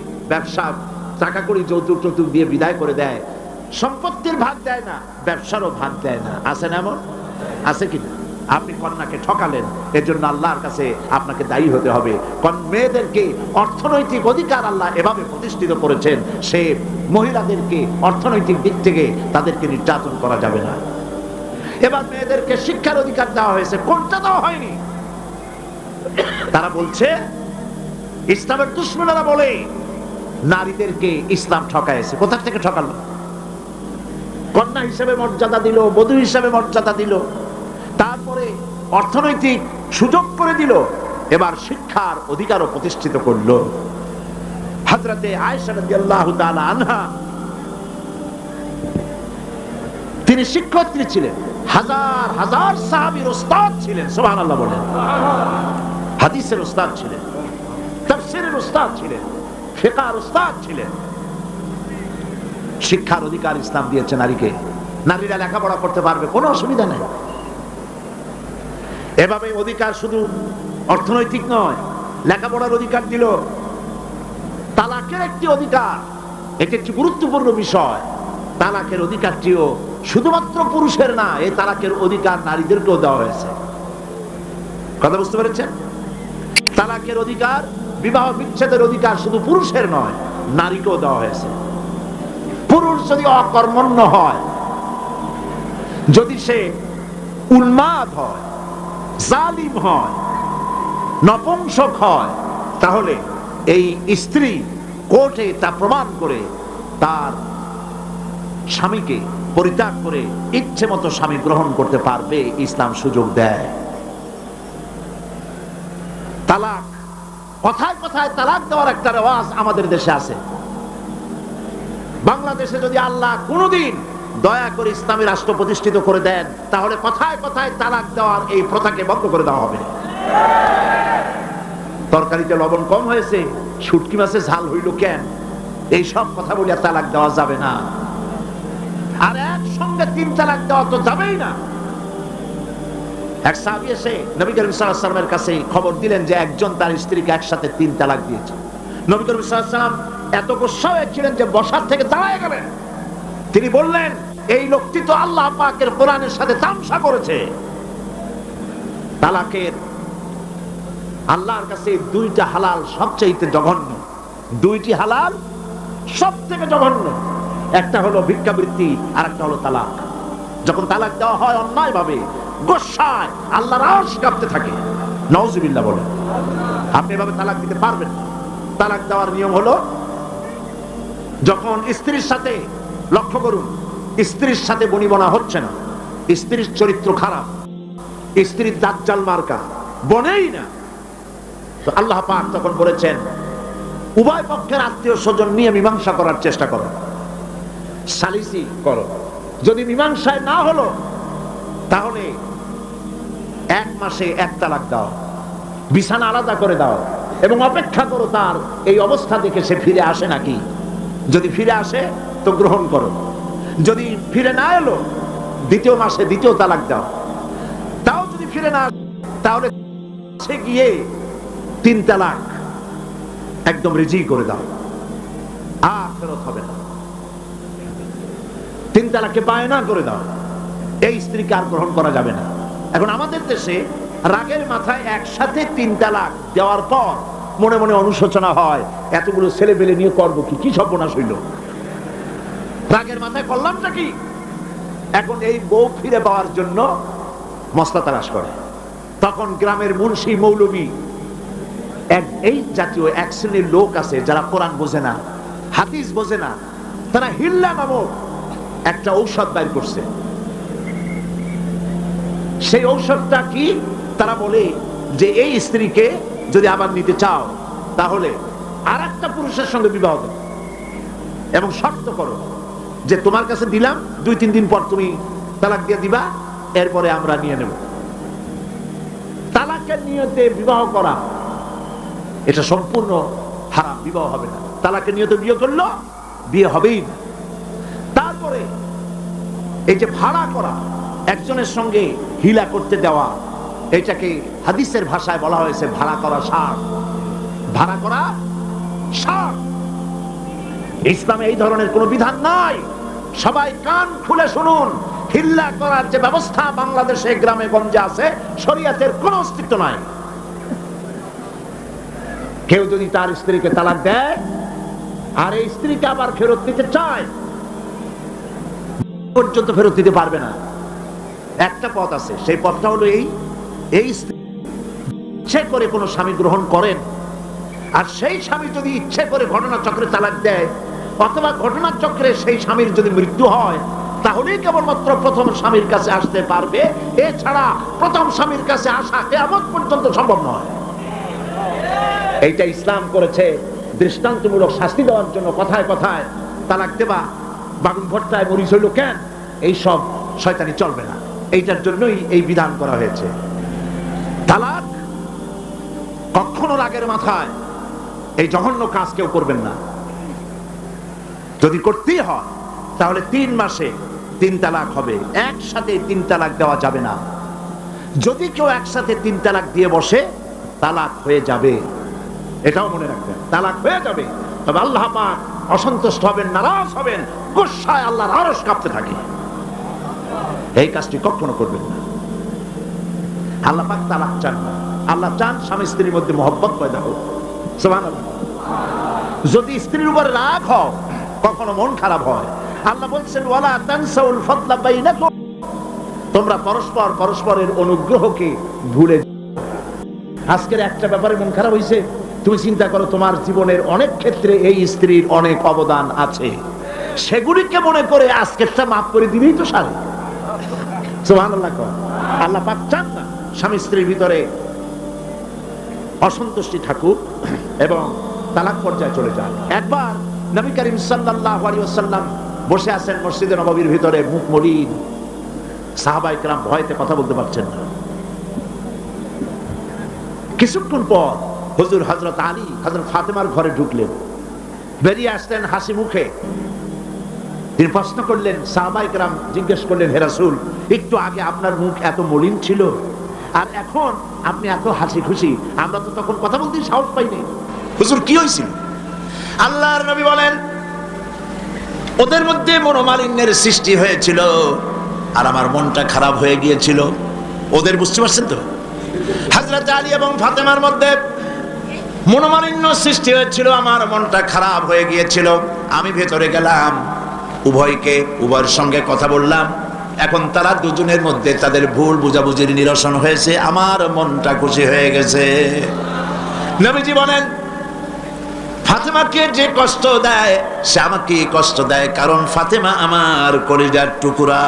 [SPEAKER 1] টাকা কড়ি যৌতুক দিয়ে বিদায় করে দেয়। সম্পত্তির ভাগ দেয় না, ব্যবসারও ভাগ দেয় না। আছে না এমন? আছে কিনা? আপনি কন্যাকে ঠকালেন, এর জন্য আল্লাহর কাছে আপনাকে দায়ী হতে হবে। মেয়েদেরকে অর্থনৈতিক অধিকার আল্লাহ এভাবে প্রতিষ্ঠিত করেছেন, সে মহিলাদেরকে অর্থনৈতিক দিক থেকে তাদেরকে নির্যাতন করা যাবে না। এবার মেয়েদেরকে শিক্ষার অধিকার দেওয়া হয়েছে, কোনটা দেওয়া হয়নি? তারা বলছে, ইসলামের দুশমনেরা বলে নারীদেরকে ইসলাম ঠকাইছে। কোথা থেকে ঠকালো? কন্যা হিসেবে মর্যাদা দিল, বধূ হিসেবে মর্যাদা দিল, তারপরে অর্থনৈতিক সুযোগ করে দিল, এবার শিক্ষার অধিকারও প্রতিষ্ঠিত করলো। হযরতে আয়েশা রাদিয়াল্লাহু তাআলা আনহা, তিনি শিক্ষার্থী ছিলেন, হাজার হাজার সাহাবীর উস্তাদ ছিলেন। সুবহানাল্লাহ বলেন। হাদিসের উস্তাদ ছিলেন, তাফসীরের উস্তাদ ছিলেন, ফিকহের উস্তাদ ছিলেন। শিক্ষার অধিকার ইসলাম দিয়েছে নারীকে। নারীরা লেখাপড়া করতে পারবে, কোনো অসুবিধা নেই। এভাবে অধিকার শুধু অর্থনৈতিক নয়, লেখাপড়ার অধিকার দিল। তালাকের একটি অধিকার, এটি একটি গুরুত্বপূর্ণ বিষয়। তালাকের অধিকারটিও শুধুমাত্র পুরুষের না, এই তালাকের অধিকার নারীদেরকেও দেওয়া হয়েছে। কথা বুঝতে পেরেছেন? তালাকের অধিকার, বিবাহ বিচ্ছেদের অধিকার শুধু পুরুষের নয়, নারীকেও দেওয়া হয়েছে। পুরুষ যদি অকর্মণ্য হয়, যদি সে উন্মাদ হয়, জালিম হয়, নপুংসক হয়, তাহলে এই স্ত্রী কোর্টে তা প্রমাণ করে তার স্বামীকে পরিত্যাগ করে ইচ্ছে মতো স্বামী গ্রহণ করতে পারবে। ইসলাম সুযোগ দেয়। তালাক, কথায় কথায় তালাক দেওয়ার একটা রেওয়াজ আমাদের দেশে আছে। বাংলাদেশে যদি আল্লাহ কোনদিন দয়া করে ইসলামী রাষ্ট্র প্রতিষ্ঠিত করে দেন, তাহলে কথায় কথায় তালাক দেওয়ার এই প্রথাকে বন্ধ করে দেওয়া হবে। তরকারিতে লবণ কম হয়েছে, শুটকি মাছে ঝাল হইল কেন, এই সব কথা বলে তালাক দেওয়া যাবে না। আর একসঙ্গে 3 তালাক দেওয়া তো যাবেই না। এক সাহাবী এসে নবী করিম সাল্লাল্লাহু আলাইহি ওয়াসাল্লামের কাছে খবর দিলেন যে একজন তার স্ত্রীকে একসাথে 3 তালাক দিয়েছে। নবী করিম সাল্লাল্লাহু আলাইহি ওয়াসাল্লাম এত গুসা হয়েছিলেন যে বসার থেকে দাঁড়ায় গেলেন। তিনি বললেন, এই লোকটি তো আল্লাহ পাকের কোরআনের সাথে তামসা করেছে। তালাকের আল্লাহর কাছে 2টা হালাল সবচেয়ে জঘন্য। 2টি হালাল সবথেকে জঘন্য। একটা হলো ভিক্ষাবৃত্তি, আর একটা হলো তালাক। যখন তালাক দেওয়া হয় অন্যায় ভাবে, গোসায় আল্লাহর আরশ কাঁপতে থাকে। নাউজুবিল্লাহ বলেন। আপনি এভাবে তালাক দিতে পারবেন না। তালাক দেওয়ার নিয়ম হলো, যখন স্ত্রীর সাথে, লক্ষ্য করুন, স্ত্রীর সাথে বনিবনা হচ্ছে না, স্ত্রীর চরিত্র খারাপ, স্ত্রীর দাজ্জাল মার্কা, বনেই না, তো আল্লাহ পাক তখন বলেছেন, উভয় পক্ষের আত্মীয় স্বজন নিয়ে মীমাংসা করার চেষ্টা করো, সালিসি করো। যদি মীমাংসায় না হলো, তাহলে 1 মাসে 1 তালাক দাও, বিছানা আলাদা করে দাও, এবং অপেক্ষা করো তার এই অবস্থা দেখে সে ফিরে আসে নাকি। যদি ফিরে আসে তো গ্রহণ করো, যদি ফিরে না এলো 2য় মাসে 2য় তালাক দাও। তাও যদি ফিরে না, তাহলে সে গিয়ে 3 তালাক একদম রেজি করে দাও, আর ফেরত হবে না। 3 তালাকে বায়না করে দাও, এই স্ত্রীকে আর গ্রহণ করা যাবে না। এখন আমাদের দেশে রাগের মাথায় একসাথে 3 তালাক দেওয়ার পর মনে মনে অনুশোচনা হয়, এতগুলো ছেলে পেলে নিয়ে করবো কি, কি সর্বনাশ হইল। রাগের মাথায় করলামটা কি? এখন এই বউ ফিরে পাওয়ার জন্য মসলা তালাশ করে। তখন গ্রামের মুন্সি মৌলবী, এই জাতীয় 1 শ্রেণীর লোক আছে যারা কোরআন বোঝে না, হাদিস বোঝে না, তারা হিল্লা নামক একটা ঔষধ বাইর করছে। সেই ঔষধটা কি? তারা বলে যে এই স্ত্রীকে যদি আবার নিতে চাও, তাহলে আরেকটা পুরুষের সঙ্গে বিবাহ করো, এবং শর্ত করো যে তোমার কাছে দিলাম, 2-3 দিন পর তুমি তালাক দিয়ে দিবা, এরপরে আমরা নিয়ে নেব। তালাকের নিয়তে বিবাহ করা এটা সম্পূর্ণ হারাম, বিবাহ হবে না। তালাকের নিয়তে বিয়ে করলো, বিয়ে হবেই না। তারপরে এই যে ভাড়া করা, একজনের সঙ্গে হিলা করতে দেওয়া, এটাকে হাদিসের ভাষায় বলা হয়েছে ভাড়া করা শার্ট। ভাড়া করা শার্ট। ইসলামে এই ধরনের কোনো বিধান নাই। সবাই কান খুলে শুনুন, হিল্লা করার যে ব্যবস্থা বাংলাদেশে গ্রামে গঞ্জে আছে, শরীয়তের কোনো অস্তিত্ব নাই। কেউ যদি তার স্ত্রীকে তালাক দেয় আর এই স্ত্রীকে আবার ফেরত দিতে চায়, পর্যন্ত ফেরত দিতে পারবে না। একটা পথ আছে, সেই পথটা হলো এই ইচ্ছে করে কোনো স্বামী গ্রহণ করেন, আর সেই স্বামী যদি ইচ্ছে করে ঘটনাচক্রে তালাক দেয়, অথবা ঘটনাচক্রে সেই স্বামীর যদি মৃত্যু হয়, তাহলেই কেবলমাত্র প্রথম স্বামীর কাছে আসতে পারবে। এছাড়া প্রথম স্বামীর কাছে আসা কিয়ামত পর্যন্ত সম্ভব নয়। এইটা ইসলাম করেছে দৃষ্টান্তমূলক শাস্তি দেওয়ার জন্য। কথায় কথায় তালাক দেবা, বাগুন ভর্তায় মরিচ হইল কেন, এইসব শয়তানি চলবে না। এইটার জন্যই এই বিধান করা হয়েছে। তালাক কখনো রাগের মাথায় এই জঘন্য কাজ কেউ করবেন না। যদি করতেই হয় তাহলে 3 মাসে 3 তালাক হবে, একসাথে 3 তালাক দেওয়া যাবে না। যদি কেউ একসাথে 3 তালাক দিয়ে বসে, তালাক হয়ে যাবে, এটাও মনে রাখবেন। তালাক হয়ে যাবে, তবে আল্লাহ পাক অসন্তুষ্ট হবেন, নারাজ হবেন, গুসায় আল্লাহর আরশ কাঁপতে থাকে। এই কাজটি কখনো করবেন না। আল্লাহ পাক তালাক চান না। আল্লাহ চান স্বামী স্ত্রীর মধ্যে মহব্বত পয়দা হোক। সুবহানাল্লাহ। যদি স্ত্রীর উপর রাগ হয়, কখনো মন খারাপ হয়, আল্লাহ বলছেন ওয়ালা তানসাউল ফাদলা বাইনাকুম, তোমরা পরস্পর পরস্পরের অনুগ্রহকে ভুলে যাও। আজকের একটা ব্যাপারে মন খারাপ হইছে, তুমি চিন্তা করো তোমার জীবনের অনেক ক্ষেত্রে এই স্ত্রীর অনেক অবদান আছে, সেগুলিকে মনে করে আজকেরটা মাফ করে দিলেই তো সারে। সুবহানাল্লাহ। আল্লাহ পাক চান না স্বামী স্ত্রীর ভিতরে অসন্তুষ্টি থাকুক এবং তালাক পর্যায়ে চলে যায়। একবার নবী করিম সাল্লাল্লাহু আলাইহি ওয়াসাল্লাম বসে আছেন মসজিদে নববীর ভিতরে, মুখ মলিন, সাহাবায়ে কেরাম ভয়তে কথা বলতে পারছেন না। কিছুক্ষণ পর হুজুর হযরত আলী হযরত ফাতেমার ঘরে ঢুকলেন, বেরিয়ে আসলেন হাসি মুখে। তিনি প্রশ্ন করলেন, সাহাবায়ে কেরাম জিজ্ঞেস করলেন, হে রাসূল, একটু আগে আপনার মুখ এত মলিন ছিল, আর এখন আপনি এত হাসি খুশি, আমরা তো তখন কথা বলতে সাহস পাইনি। হুজুর কি হয়েছিল? আল্লাহর নবী বলেন, ওদের মধ্যে মনোমালিন্যের সৃষ্টি হয়েছিল আর আমার মনটা খারাপ হয়ে গিয়েছিল। ওদের, বুঝতে পারছেন তো, হযরত আলী এবং ফাতেমার মধ্যে মনোমালিন্য সৃষ্টি হয়েছিল, আমার মনটা খারাপ হয়ে গিয়েছিল। আমি ভেতরে গেলাম, উভয়ের সঙ্গে কথা বললাম। এখন তারা দুজনের মধ্যে তাদের ভুল বুঝাবুঝির নিরসন হয়েছে, আমার মনটা খুশি হয়ে গেছে। নবীজি বলেন, ফাতেমাকে যে কষ্ট দেয় সে আমাকে কষ্ট দেয়, কারণ ফাতেমা আমার কলিজার টুকরা।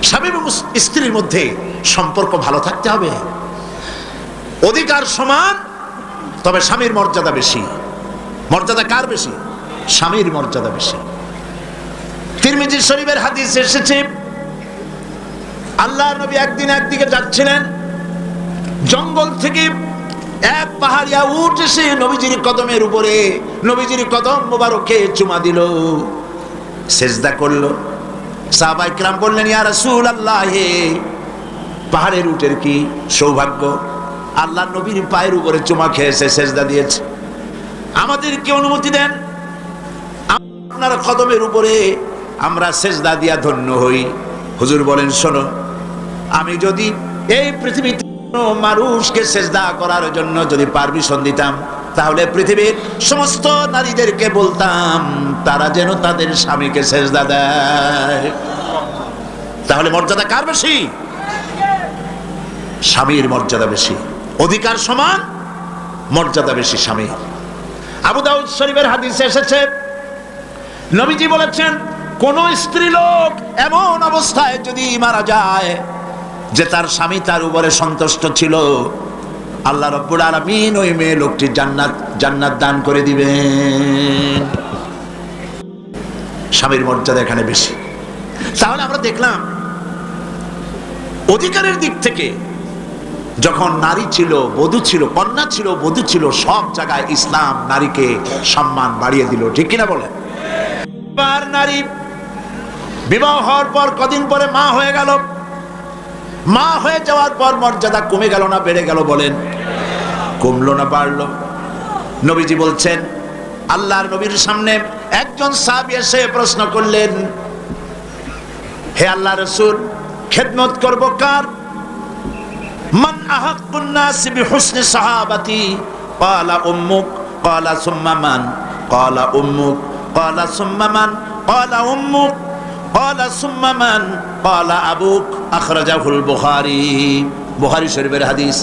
[SPEAKER 1] স্বামী এবং স্ত্রীর মধ্যে সম্পর্ক ভালো থাকতে হবে, অধিকার সমান, তবে স্বামীর মর্যাদা বেশি। মর্যাদা কার বেশি? স্বামীর মর্যাদা বেশি। তিরমিজি শরীফের হাদিস এসেছে, আল্লাহর নবী একদিন একদিকে যাচ্ছিলেন, জঙ্গল থেকে এক পাহাড়িয়া উট এসে নবীজির কদমের উপরে, নবীজির কদম মোবারকে চুমা দিল, সেজদা করলো। সাহাবায়ে কেরাম বললেন, ইয়া রাসূলুল্লাহ, পাহাড়ের উটের কি সৌভাগ্য, আল্লাহর নবীর পায়ের উপরে চুমা খেয়েছে, সেজদা দিয়েছে, আমাদেরকে অনুমতি দেন, আপনার কদমের উপরে আমরা সেজদা দিয়া ধন্য হই। হুজুর বলেন, শোনো, আমি যদি এই পৃথিবীতে মানুষকে সেজদা করার জন্য যদি পারমিশন দিতাম, তাহলে পৃথিবীর সমস্ত নারীদেরকে বলতাম তারা যেন তাদের স্বামীকে সেজদা দেয়। তাহলে মর্যাদা কার বেশি? স্বামীর মর্যাদা বেশি। অধিকার সমান, মর্যাদা বেশি স্বামীর। আবু দাউদ শরীফের হাদিসে এসেছে, নবীজি বলেছেন, কোন স্ত্রী লোক এমন অবস্থায় যদি মারা যায় যে তার স্বামী তার উপরে সন্তুষ্ট ছিল, আল্লাহ রাব্বুল আলামিন ওই মেয়ে লোকটি জান্নাত দান করে দিবেন। স্বামীর মর্যাদা এখানে বেশি। তাহলে আমরা দেখলাম অধিকারের দিক থেকে যখন নারী ছিল, বধূ ছিল, কন্যা ছিল, বধূ ছিল, সব জায়গায় ইসলাম নারীকে সম্মান বাড়িয়ে দিল। ঠিক কিনা বলেন? এবার নারী বিবাহ হওয়ার পর কদিন পরে মা হয়ে গেল, মা হয়ে যাওয়ার পর মর্যাদা কমে গেল না বেড়ে গেল? বলেন, কমলো না বাড়লো? নবীজি বলছেন, আল্লাহর নবীর সামনে একজন সাহাবী এসে প্রশ্ন করলেন, হে আল্লাহর রাসূল, খেদমত করব কার? মান আহাক্কুন নাস বিহুসনি সাহাবাতি? ক্বালা উম্মুক। ক্বালা সুম্মা মান? ক্বালা উম্মুক। ক্বালা সুম্মা মান? ক্বালা উম্মুক। ক্বালা সুম্মা মান? ক্বালা আবুক। আখরাজাহুল বুখারী। বুখারী শরীফের হাদিস।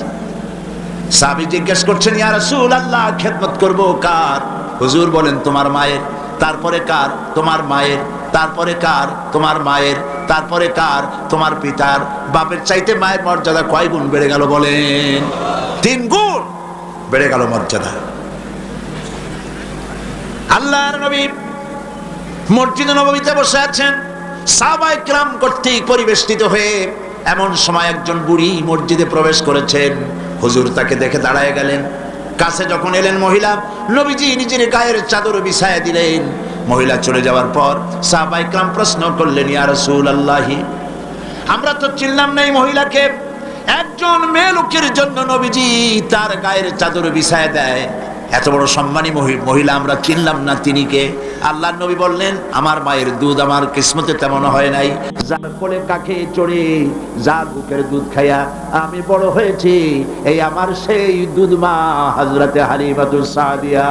[SPEAKER 1] সাহাবী জিজ্ঞেস করছেন, ইয়া রাসূলুল্লাহ, খেদমত করব কার? হুজুর বলেন, তোমার মায়ের। তারপরে কার? তোমার মায়ের। তারপরে কার? তোমার মায়ের। তারপরে কার? তোমার পিতার। বাপের চাইতে মায়ের মর্যাদা কয় গুণ বেড়ে গেল বলেন? 3 গুণ বেড়ে গেল মর্যাদা। আল্লাহর নবী মসজিদে নববীতে বসে আছেন, সাহাবায়ে কিরাম কর্তৃক পরিবেষ্টিত হয়ে। এমন সময় একজন বুড়ি মসজিদে প্রবেশ করেছেন। হুজুর তাকে দেখে দাঁড়ায় গেলেন। কাছে যখন এলেন মহিলা, নবীজি নিজের গায়ের চাদর বিছায়া দিলেন। মহিলা চলে যাওয়ার পর সাহাবায়ে কিরাম প্রশ্ন করলেন, ইয়া রাসূলুল্লাহ, আমরা তো চিনলাম না এই মহিলাকে। একজন মেয়ে লোকের জন্য নবীজি তার গায়ের চাদর বিছায়া দেয়, এত বড় সম্মানী মহিলা আমরা চিনলাম না, তিনি কে? আল্লাহর নবী বললেন, আমার মায়ের দুধ আমার কিসমতে তেমন হয় নাই। যার কোলে কাকে চড়ে, যার বুকের দুধ খাইয়া আমি বড় হয়েছি, এই আমার সেই দুধ মা হযরতে হালিমাতুস সাদিয়া।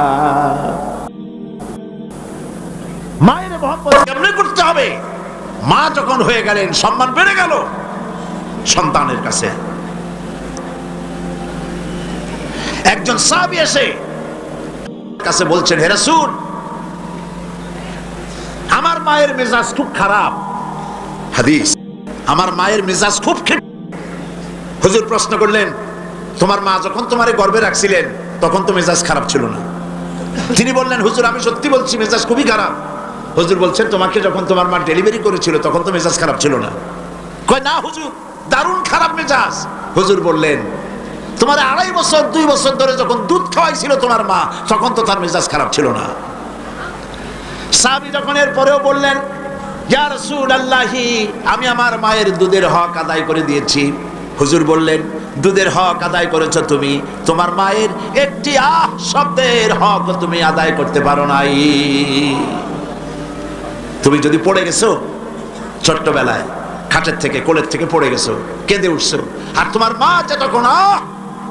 [SPEAKER 1] মায়ের মহব্বত কেমনে করতে হবে? মা যখন হয়ে গেলেন, সম্মান বেড়ে গেল সন্তানের কাছে। একজন সাহাবী এসে কাছে বলছেন, হে রাসূল, আমার মায়ের মেজাজ খুব খারাপ। হাদিস, আমার মায়ের মেজাজ খুব খারাপ। হুজুর প্রশ্ন করলেন, তোমার মা যখন তোমারে গর্ভে রাখছিলেন তখন তো মেজাজ খারাপ ছিল না? তিনি বললেন, হুজুর আমি সত্যি বলছি, মেজাজ খুবই খারাপ। হুজুর বলছেন, তোমাকে যখন তোমার মা ডেলিভারি করেছিল তখন তো মেজাজ খারাপ ছিল না? কয়, না হুজুর, দারুণ খারাপ মেজাজ। হুজুর বললেন, তোমার 2.5 বছর 2 বছর ধরে যখন দুধ খাওয়াইছিল তোমার মা, তখন তো তার মেজাজ খারাপ ছিল না। সাহাবী যখন এর পরেও বললেন, ইয়া রাসূলুল্লাহ, আমি আমার মায়ের দুধের হক আদায় করে দিয়েছি। হুজুর বললেন, দুধের হক আদায় করেছো তুমি, তোমার মায়ের একটি শব্দের হক তুমি আদায় করতে পারো নাই। তুমি যদি পড়ে গেছো ছোট্টবেলায়, খাটের থেকে কোলের থেকে পড়ে গেছো, কেঁদে উঠছো, আর তোমার মা যতক্ষণ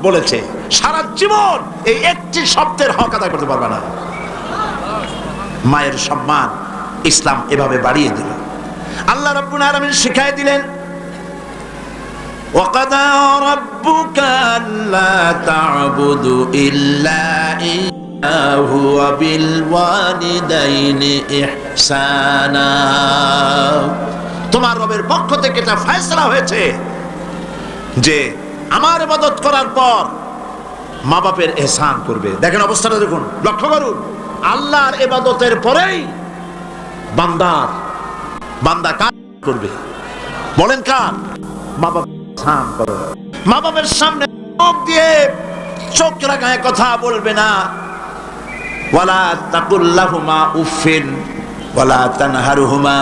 [SPEAKER 1] বলেছে, সারা জীবন এই একটি শব্দের হক আদায় করতে পারবে না। মায়ের সম্মান ইসলাম এভাবে বাড়িয়ে দিল। আল্লাহ রাব্বুল আলামিন শিখাই দিলেন, ওয়াকাদা রাব্বুকা আল্লা তা'বুদু ইল্লা ইয়্যাহু ওয়া বিল ওয়ালিদাইনি ইহসানা। তোমার রবের পক্ষ থেকে এটা ফয়সালা হয়েছে যে আমার ইবাদত করার পর মা বাপের ইহসান করবে। দেখেন অবস্থাটা, দেখুন, লক্ষ্য করুন, আল্লাহর ইবাদতের পরেই বান্দা কাজ করবে। বলেন কার? মা বাপ ইহসান করো। মা বাপের সামনে মুখ দিয়ে চোখ রাখায় কথা বলবে না। ওয়ালা তাকুল লাহুমা উফিন ওয়ালা তানহারহুমা,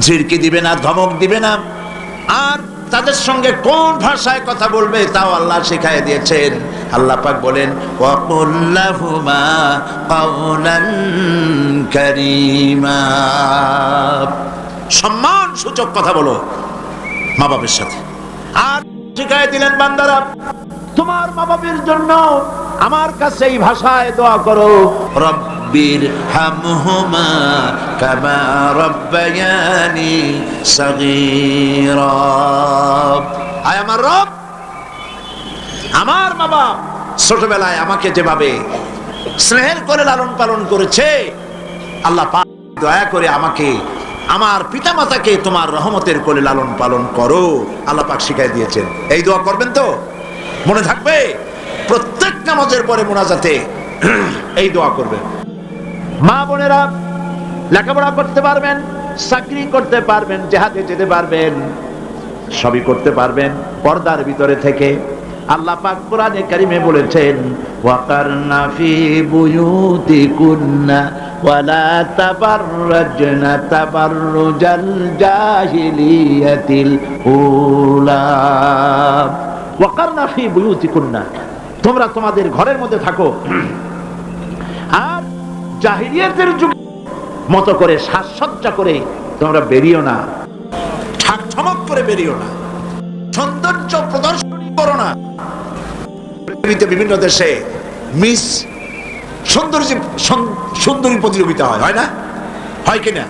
[SPEAKER 1] ঝিড়কি দিবে না, ধমক দিবে না। আর তাদের সঙ্গে কোন ভাষায় কথা বলবে তাও আল্লাহ শিখাই দিয়েছেন। আল্লাহ পাক বলেন, ওয়াকুল লাহুমা কাওলান কারীমা, সম্মান সূচক কথা বলো মা বাবার সাথে। আর শিখাই দিলেন, বান্দারা তোমার মা বাবার জন্য আমার কাছে এই ভাষায় দোয়া করো, রব্বির হামহুমা কামা রাব্বায়ানি সাগীরা। আয় আমার রব, আমার মা বাপ ছোটবেলায় আমাকে যেভাবে স্নেহের করে লালন পালন করেছে, আল্লাহ পাক দয়া করে আমাকে, আমার পিতামাতাকে তোমার রহমতের কোলে লালন পালন করো। আল্লাহ পাক শিখাই দিয়েছেন। এই দোয়া করবেন তো? মনে থাকবে? প্রত্যেক নামাজের পরে মুনাজাতে এই দোয়া করবেন। মা বোনেরা লেখাপড়া করতে পারবেন, চাকরি করতে পারবেন, জিহাদে যেতে পারবেন, সবই করতে পারবেন পর্দার ভিতরে থেকে। আল্লাহ পাক কোরআনে কারিমে বলেছেন, ওয়াকারনা ফি বুয়ুতিকুন্না ওয়ালা তাবাররাজনা তাবাররুজাল জাহিলিয়াতিল উলা। ওয়াকারনা ফি বুয়ুতিকুন্না, তোমরা তোমাদের ঘরের মধ্যে থাকো, আর জাহিলিয়াতের যুগ মতো করে সাজসজ্জা করে তোমরা বেরিও না, ঠাকঠমক করে বেরিও না, সৌন্দর্য প্রদর্শন করো না। পৃথিবীতে বিভিন্ন দেশে মিস সুন্দরী প্রতিযোগিতা হয় না? হয় কিনা?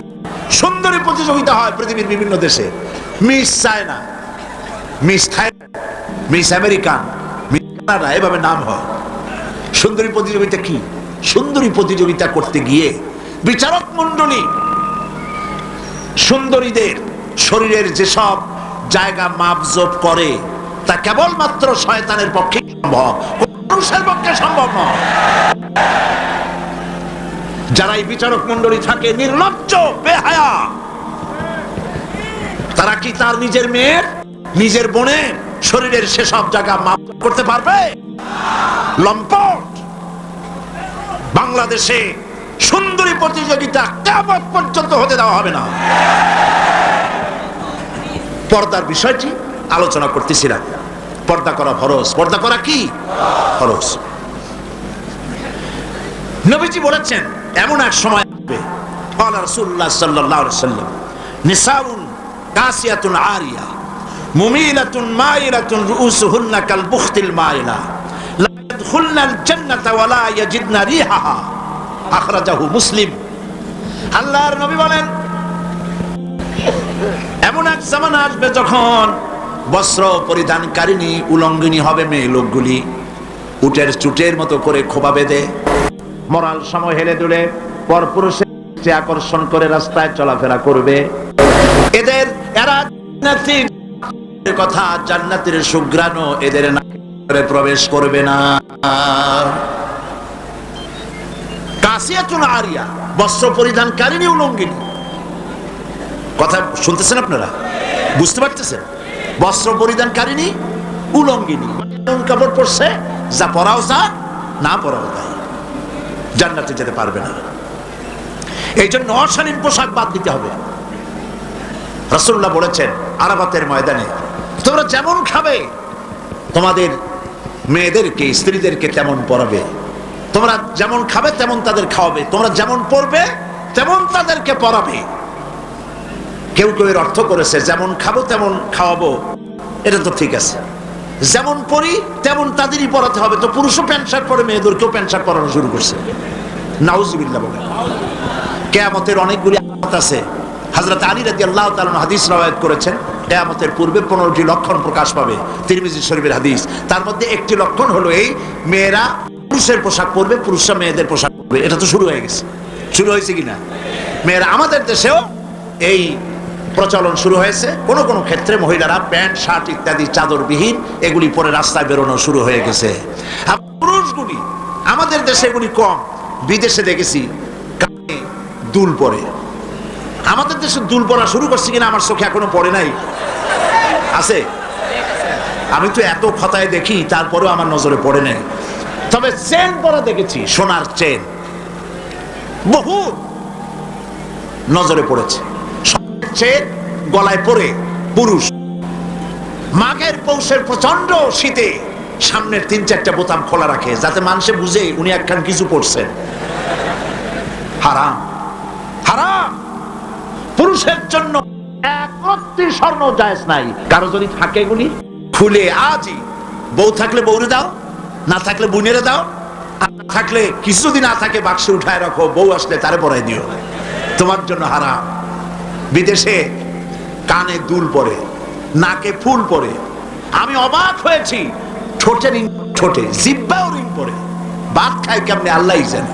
[SPEAKER 1] সুন্দরী প্রতিযোগিতা হয় পৃথিবীর বিভিন্ন দেশে। Miss China, miss Thailand, miss American, miss Canada, এভাবে নাম হয়। সুন্দরী প্রতিযোগিতা কি? সুন্দরী প্রতিযোগিতা করতে গিয়ে বিচারক মণ্ডলী সুন্দরীদের শরীরের যেসব জায়গা মাপজোপ করে তা কেবলমাত্র শয়তানের পক্ষে সম্ভব, পুরুষের পক্ষে সম্ভব নয়। যারা এই বিচারক মণ্ডলী থাকে নির্লজ্জ বেহায়া, তারা কি তার নিজের মেয়ের, নিজের বোনের শরীরের সেসব জায়গা মাপ করতে পারবে? লম্পট। বাংলাদেশে সুন্দরী প্রতিযোগিতা কিয়ামত পর্যন্ত হতে দেওয়া হবে না। পর্দার বিষয়টি আলোচনা করতেছিলাম। পর্দা করা ফরজ। পর্দা করা কি ফরজ? নবীজি বলেছেন এমন এক সময় আসবে, ক্বালা রাসূলুল্লাহ সাল্লাল্লাহু আলাইহি ওয়াসাল্লাম, নিসাউন কাসিয়াতুন আরিয়া মুমিলাতুন মাইলাতুন রুউসুহুন্না কাল বুখতিল মাইলা লা ইয়াদখুলনাল জান্নাতা ওয়া লা ইয়াজিদনা রিহাহা, আখরাজাহু মুসলিম। আল্লাহর নবী বলেন এমন এক জামানা আসবে যখন বস্ত্র পরিধানকারিণী উলঙ্গিনী হবে মেয়ে লোকগুলি, উটের চুটের মতো করে খোপা বেঁধে মরাল সময় হেলে দুলে পরপুরুষের আকর্ষণ করে রাস্তায় চলাফেরা করবে। এরা জান্নাতীর কথা, জান্নাতের সুঘ্রাণ এদের নাকে প্রবেশ করবে না। কাসিয়াতুন আরিয়া, বস্ত্র পরিধানকারিণী উলঙ্গিনী। কথা শুনতেছেন আপনারা? বুঝতে পারতেছেন? বস্ত্র পরিধানকারিণী উলঙ্গিনী, কাপড় পরছে, যা পরাও যা, না পরাও তাই, জান্নাতে যেতে পারবে না। এই জন্য অশালীন পোশাক বাদ দিতে হবে। রাসূলুল্লাহ বলেছেন আরাফাতের ময়দানে, তোমরা যেমন খাবে তোমাদের মেয়েদেরকে, স্ত্রীদেরকে তেমন পরাবে। তোমরা যেমন খাবে তেমন তাদের খাওয়াবে। তোমরা যেমন পরবে তেমন তাদেরকে পরাবে। কেউ কেউ এর অর্থ করেছে যেমন খাবো তেমন খাওয়াবো, এটা তো ঠিক আছে। যেমন পরি তেমন তাদেরই পরাতে হবে। তো পুরুষও প্যান্ট শার্ট পরে মেয়েদেরকেও প্যান্ট শার্ট পরানো শুরু করছে। নাউজুবিল্লাহ বলে। কিয়ামতের অনেকগুলি আলামত আছে। হযরত আলী রাদিয়াল্লাহু তাআলা হাদিস রওয়ায়াত করেছেন, কিয়ামতের পূর্বে 15টি লক্ষণ প্রকাশ পাবে, তিরমিজি শরীফের হাদিস। তার মধ্যে একটি লক্ষণ হলো এই, মেয়েরা পুরুষের পোশাক পরবে, পুরুষরা মেয়েদের পোশাক পরবে। এটা তো শুরু হয়ে গেছে। শুরু হয়েছে কিনা? মেয়েরা, আমাদের দেশেও এই প্রচলন শুরু হয়েছে। কোন কোন ক্ষেত্রে মহিলারা প্যান্ট শার্ট ইত্যাদি চাদরবিহীন এগুলি পরে রাস্তায় বেরোনো শুরু হয়ে গেছে। আর পুরুষগুলি, আমাদের দেশে এগুলি কম, বিদেশে দেখেছি কানে দুল পরে। আমাদের দেশে দুল পরা শুরু করছে কিনা আমার চোখে এখনো পড়ে নাই। আছে? আমি তো এত খতায় দেখি, তারপরেও আমার নজরে পড়ে নাই। তবে চেন পরা দেখেছি, সোনার চেন বহু নজরে পড়েছে। চেন গলায় পরে পুরুষ মাঘের পৌষের প্রচন্ড শীতে সামনের 3-4টা বোতাম খোলা রাখে, যাতে মানুষে বুঝে উনি একখান কিছু পড়ছেন। হারাম, হারাম। পুরুষের জন্য এক রত্তি স্বর্ণ জায়েজ নাই। কারো যদি থাকে এগুলি খুলে আজই, বউ থাকলে বউরে দাও, না থাকলে বুনেরে দাও, আর না থাকলে কিছু যদি না থাকে বাক্সে উঠায় রাখো, বউ আসলে তারে পরাই দিও, তোমার জন্য হারাম। বিদেশে কানে দুল পরে, নাকে ফুল পরে। আমি অবাক হয়েছি, ঠোঁটে রিং, ঠোঁটে জিহ্বাও রিং পরে। ভাত খায় কেমনে আল্লাহই জানে।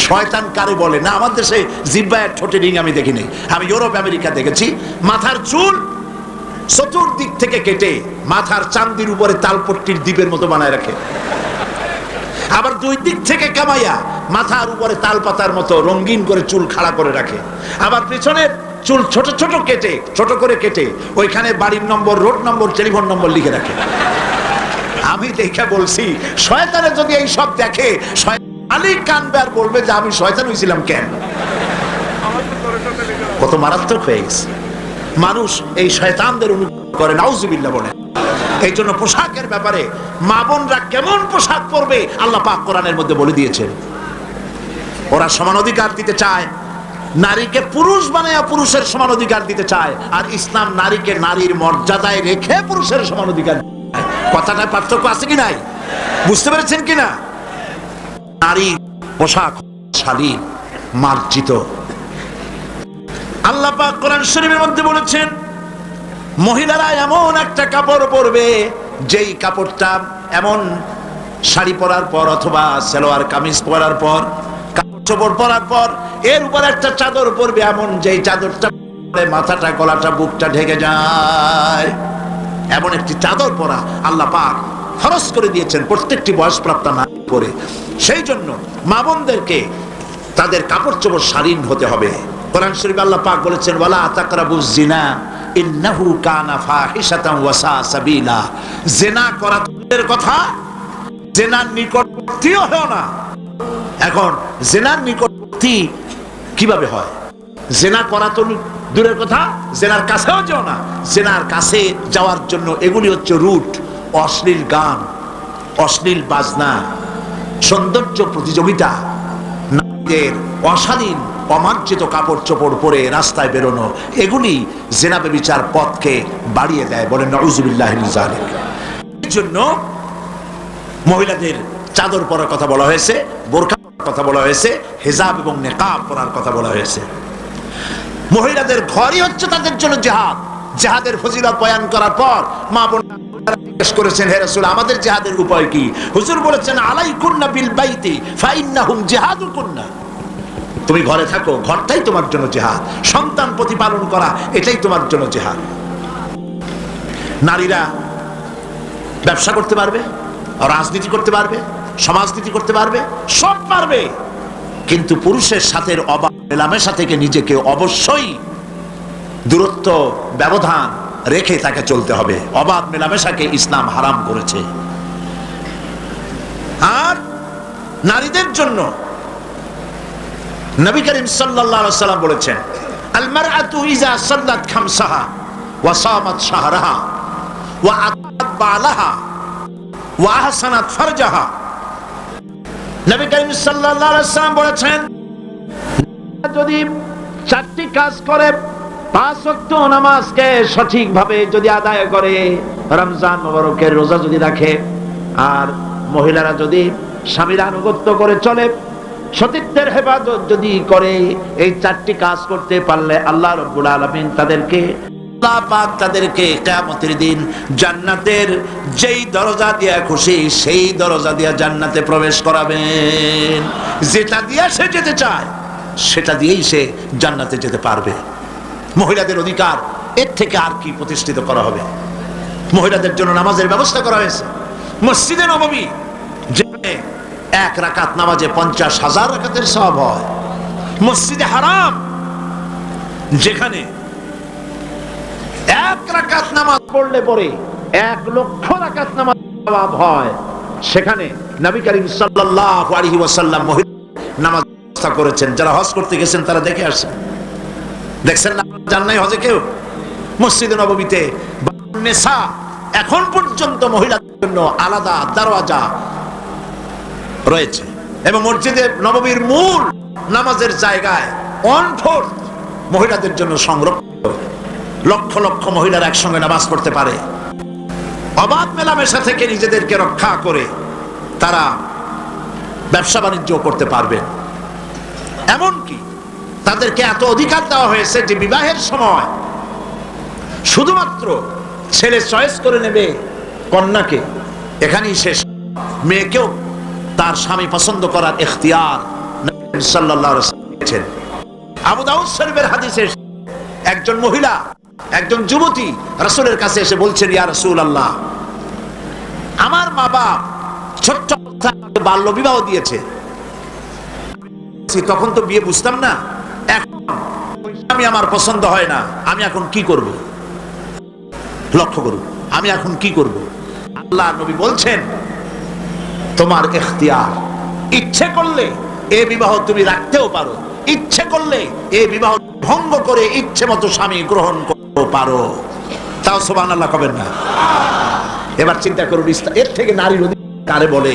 [SPEAKER 1] শয়তান কারে বলে না, আমার দেশে জিহ্বায় ঠোঁটে রিং আমি দেখিনি। আমি ইউরোপ আমেরিকা দেখেছি, মাথার চুল চতুর্দিক থেকে কেটে মাথার চান্দির উপরে তালপট্টির দ্বীপের মতো বানায় রাখে। আবার দুই দিক থেকে কামাইয়া মাথার উপরে তাল পাতার মতো রঙিন করে চুল খাড়া করে রাখে। আবার পিছনের চুল ছোট ছোট কেটে, ছোট করে কেটে ওইখানে বাড়ির নম্বর, রোড নম্বর, টেলিফোন নম্বর লিখে রাখে। আমি দেখে বলছি, শয়তানে যদি এই সব দেখে, শয়তানি কানবে আর বলবে যে আমি শয়তান হয়েছিলাম কেন। কত মারাত্মক হয়ে গেছে মানুষ এই শয়তানদের অনুকরণ করে, নাউজুবিল্লাহ বলে। এই জন্য পোশাকের ব্যাপারে মা বোনরা কেমন পোশাক পরবে আল্লাহ পাক কোরআনের মধ্যে বলে দিয়েছেন। ওরা সমান অধিকার দিতে চায়, নারীকে পুরুষ বানায়া পুরুষের সমান অধিকার দিতে চায়, আর ইসলাম নারীকে নারীর মর্যাদায় রেখে পুরুষের সমান অধিকার। কথাটা পার্থক্য আছে কি নাই? বুঝতে পেরেছেন কিনা? নারী পোশাক শালীন, মার্জিত। আল্লাহ পাক কোরআন শরীফের মধ্যে বলেছেন, মহিলারা এমন একটা কাপড় পরবে যেই কাপড়টা এমন শাড়ি পরার পর অথবা সালোয়ার কামিজ পরার পর কাপড় চোপড় পরার পর এর উপর একটা চাদর পরবে এমন যেই চাদরটা মাথাটা গলাটা বুকটা ঢেকে যায়, এমন একটি চাদর পরা আল্লাহ পাক ফরজ করে দিয়েছেন প্রত্যেকটি বয়সপ্রাপ্তা নারী পরে। সেই জন্য মা বোনদেরকে তাদের কাপড় চোপড় শালীন হতে হবে। কোরআন শরীফে আল্লাহ পাক বলেছেন ওয়ালা তাকরাবুজ জিনা ইন্নাহু কানা ফাহিশাতান ওয়া সা সাবিলা। জিনা করা দূরের কথা, জিনার নিকটবর্তীও হয় না। এখন জিনার নিকটবর্তী কিভাবে হয়? জিনা করা তো দূরের কথা, জিনার কাছেও যাও না। জিনার কাছে যাওয়ার জন্য এগুলি হচ্ছে রুট, অশ্লীল গান, অশ্লীল বাজনা, সৌন্দর্য প্রতিযোগিতা, নারীদের অশালীন অমার্জিত কাপড় চোপড় পরে রাস্তায় বেরোনো, এগুলি জিনা ব্যভিচার পথকে বাড়িয়ে দেয়। বলেন নাউযুবিল্লাহি মিন যালিক। এই জন্য মহিলাদের চাদর পরার কথা বলা হয়েছে, বোরকা পরার কথা বলা হয়েছে, হিজাব এবং নিকাব পরার কথা বলা হয়েছে। মহিলাদের ঘরই হচ্ছে তাদের জন্য জিহাদ। জিহাদের ফজিলত বয়ান করার পর মা বোনেরা জিজ্ঞেস করেছেন, হে রাসূল আমাদের জিহাদের উপায় কি? হুজুর বলেছেন আলাইকুন্না বিল বাইতি ফাইন্নাহুম জিহাদুকুন্না। তুমি ঘরে থাকো, ঘরটাই তোমার জন্য জিহাদ। সন্তান প্রতিপালন করা এটাই তোমার জন্য জিহাদ। নারীরা ব্যবসা করতে পারবে, রাজনীতি করতে পারবে, সমাজনীতি করতে পারবে, সব পারবে, কিন্তু পুরুষের সাথে অবাধ মেলামেশা থেকে নিজেকে অবশ্যই দূরত্ব ব্যবধান রেখে তাকে চলতে হবে। অবাধ মেলামেশাকে ইসলাম হারাম করেছে। আর নারীদের জন্য নবী করিম সাল্লাল্লাহু আলাইহি ওয়াসাল্লাম বলেছেন আল মারআতু ইযা সাল্লাত খামসাহা ওয়া সামাত শাহরাহা ওয়া আতাত বালাহা ওয়া আহসানাত ফারজাহা। নবী করিম সাল্লাল্লাহু আলাইহি ওয়াসাল্লাম বলেছেন যদি চারটি কাজ করে, 5 ওয়াক্ত নামাজকে সঠিকভাবে যদি আদায় করে, রমজান মুবারকের রোজা যদি রাখে, আর মহিলারা যদি স্বামীর আনুগত্য করে চলে, সতীত্বের হেফাজত যদি করে, এই 4টি কাজ করতে পারলে আল্লাহ রাব্বুল আলামিন তাদেরকে, আল্লাহ পাক তাদেরকে কিয়ামতের দিন জান্নাতের যেই দরজা দিয়ে খুশি সেই দরজা দিয়ে জান্নাতে প্রবেশ করাবেন। যেটা দিয়ে সে যেতে চায় সেটা দিয়েই সে জান্নাতে যেতে পারবে। মহিলাদের অধিকার এর থেকে আর কি প্রতিষ্ঠিত করা হবে? মহিলাদের জন্য নামাজের ব্যবস্থা করা হয়েছে। মসজিদে নববী যেখানে 1 রাকাত নামাজে 50,000 রাকাতের সওয়াব হয়। মসজিদে হারাম যেখানে 1 রাকাত নামাজ পড়লে পরে 1 লক্ষ রাকাত নামাজ সওয়াব হয়, সেখানে নবী করিম সাল্লাল্লাহু আলাইহি ওয়াসাল্লাম মহিলা নামাজ ব্যবস্থা করেছেন। যারা হজ করতে গেছেন তারা দেখে আসেন, দেখছেন না? জান নাই হজে কেউ? মসজিদে নববীতে নেসা এখন পর্যন্ত মহিলাদের জন্য আলাদা দরওয়াজা রয়েছে, এবং মসজিদে নববীর মূল নামাজের জায়গায় 1/4 মহিলাদের জন্য সংরক্ষিত। লক্ষ লক্ষ মহিলারা একসঙ্গে নামাজ পড়তে পারে। অবাধ মেলামেশা থেকে নিজেদেরকে রক্ষা করে তারা ব্যবসা বাণিজ্য করতে পারবে। এমনকি তাদেরকে এত অধিকার দেওয়া হয়েছে যে বিবাহের সময় শুধুমাত্র ছেলে চয়েস করে নেবে কন্যাকে, এখানেই শেষ। মেয়েকেও তার স্বামী পছন্দ করার ইখতিয়ার নবী সাল্লাল্লাহু আলাইহি ওয়াসাল্লাম দিয়েছেন। আবু দাউদ শরীফের হাদিসে একজন মহিলা, একজন যুবতী রাসূলের কাছে এসে বলছেন, ইয়া রাসূলুল্লাহ, আমার মা বাপ ছোট্ট বাল্য বিবাহ দিয়েছে, তখন তো বিয়ে বুঝতাম না, এখন আমি আমার পছন্দ হয় না, আমি এখন কি করব? লক্ষ্য করুন, আমি এখন কি করব? আল্লাহ নবী বলছেন তোমার ইখতিয়ার, ইচ্ছে করলে এই বিবাহ তুমি রাখতেও পারো, ইচ্ছে করলে এই বিবাহ ভঙ্গ করে ইচ্ছে মতো স্বামী গ্রহণ করতে পারো। তাও সুবহানাল্লাহ কবেন না? এবার চিন্তা করুন, এর থেকে নারীর অধিকার কারে বলে?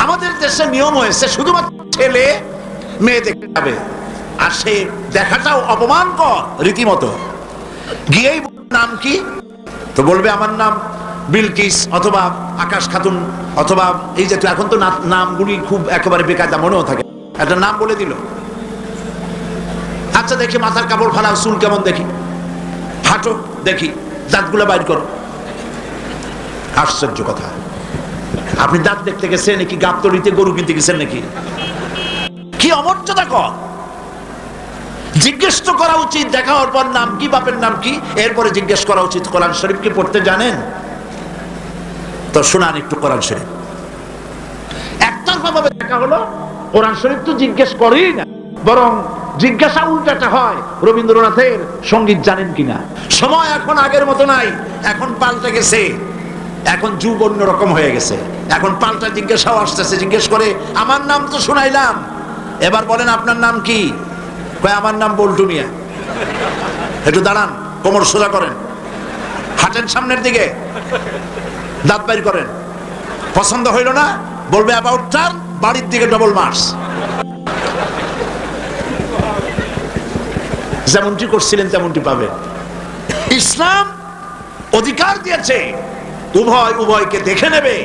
[SPEAKER 1] আমাদের দেশে নিয়ম হয়েছে শুধুমাত্র ছেলে মেয়ে দেখতে যাবে, আর সে দেখাটাও অপমানকর রীতিমতো। গিয়েই নাম কি? তো বলবে আমার নাম বিলকিস অথবা আকাশ খাতুন, অথবা এই যে এখন তো নামগুলি খুব একেবারে বেকায়দা মনেও থাকে, একটা নাম বলে দিল। আচ্ছা দেখি মাথার কাপড় ফালা, চুল কেমন দেখি, হাঁটো দেখি, দাঁতগুলো বাইর করো। আশ্চর্য কথা, আপনি দাঁত দেখতে গেছেন নাকি গাবতলিতে গরু কিনতে গেছেন নাকি? কি অমর্যাদা কর! জিজ্ঞেস তো করা উচিত, দেখা হওয়ার পর নাম কি, বাপের নাম কি, এরপরে জিজ্ঞেস করা উচিত কোরআন শরীফ কি পড়তে জানেন? তো শোনান একটু কোরআন শরীফ। একতরফা ভাবে দেখা হলো, কোরআন শরীফ তো জিজ্ঞেস করেই না, বরং জিজ্ঞাসা উল্টাটা হয় রবীন্দ্রনাথের সঙ্গীত জানেন কিনা। সময় এখন আগের মতো নাই, এখন পাল্টে গেছে, এখন যুগ অন্যরকম হয়ে গেছে, এখন পাল্টা জিজ্ঞাসাও আসতেছে। জিজ্ঞেস করে আমার নাম তো শুনাইলাম, এবার বলেন আপনার নাম কি? কয় আমার নাম বল্টু মিয়া। একটু দাঁড়ান, কোমর সোজা করেন, হাঁটেন সামনের দিকে, দাঁত বাইর করেন। পছন্দ হইল না, বলবে অ্যাবাউট টার্ন, বাড়ির দিকে ডবল মার্চ। যেমনটি করছিলেন তেমনটি পাবে। ইসলাম অধিকার দিয়েছে উভয়কে দেখে নেবে।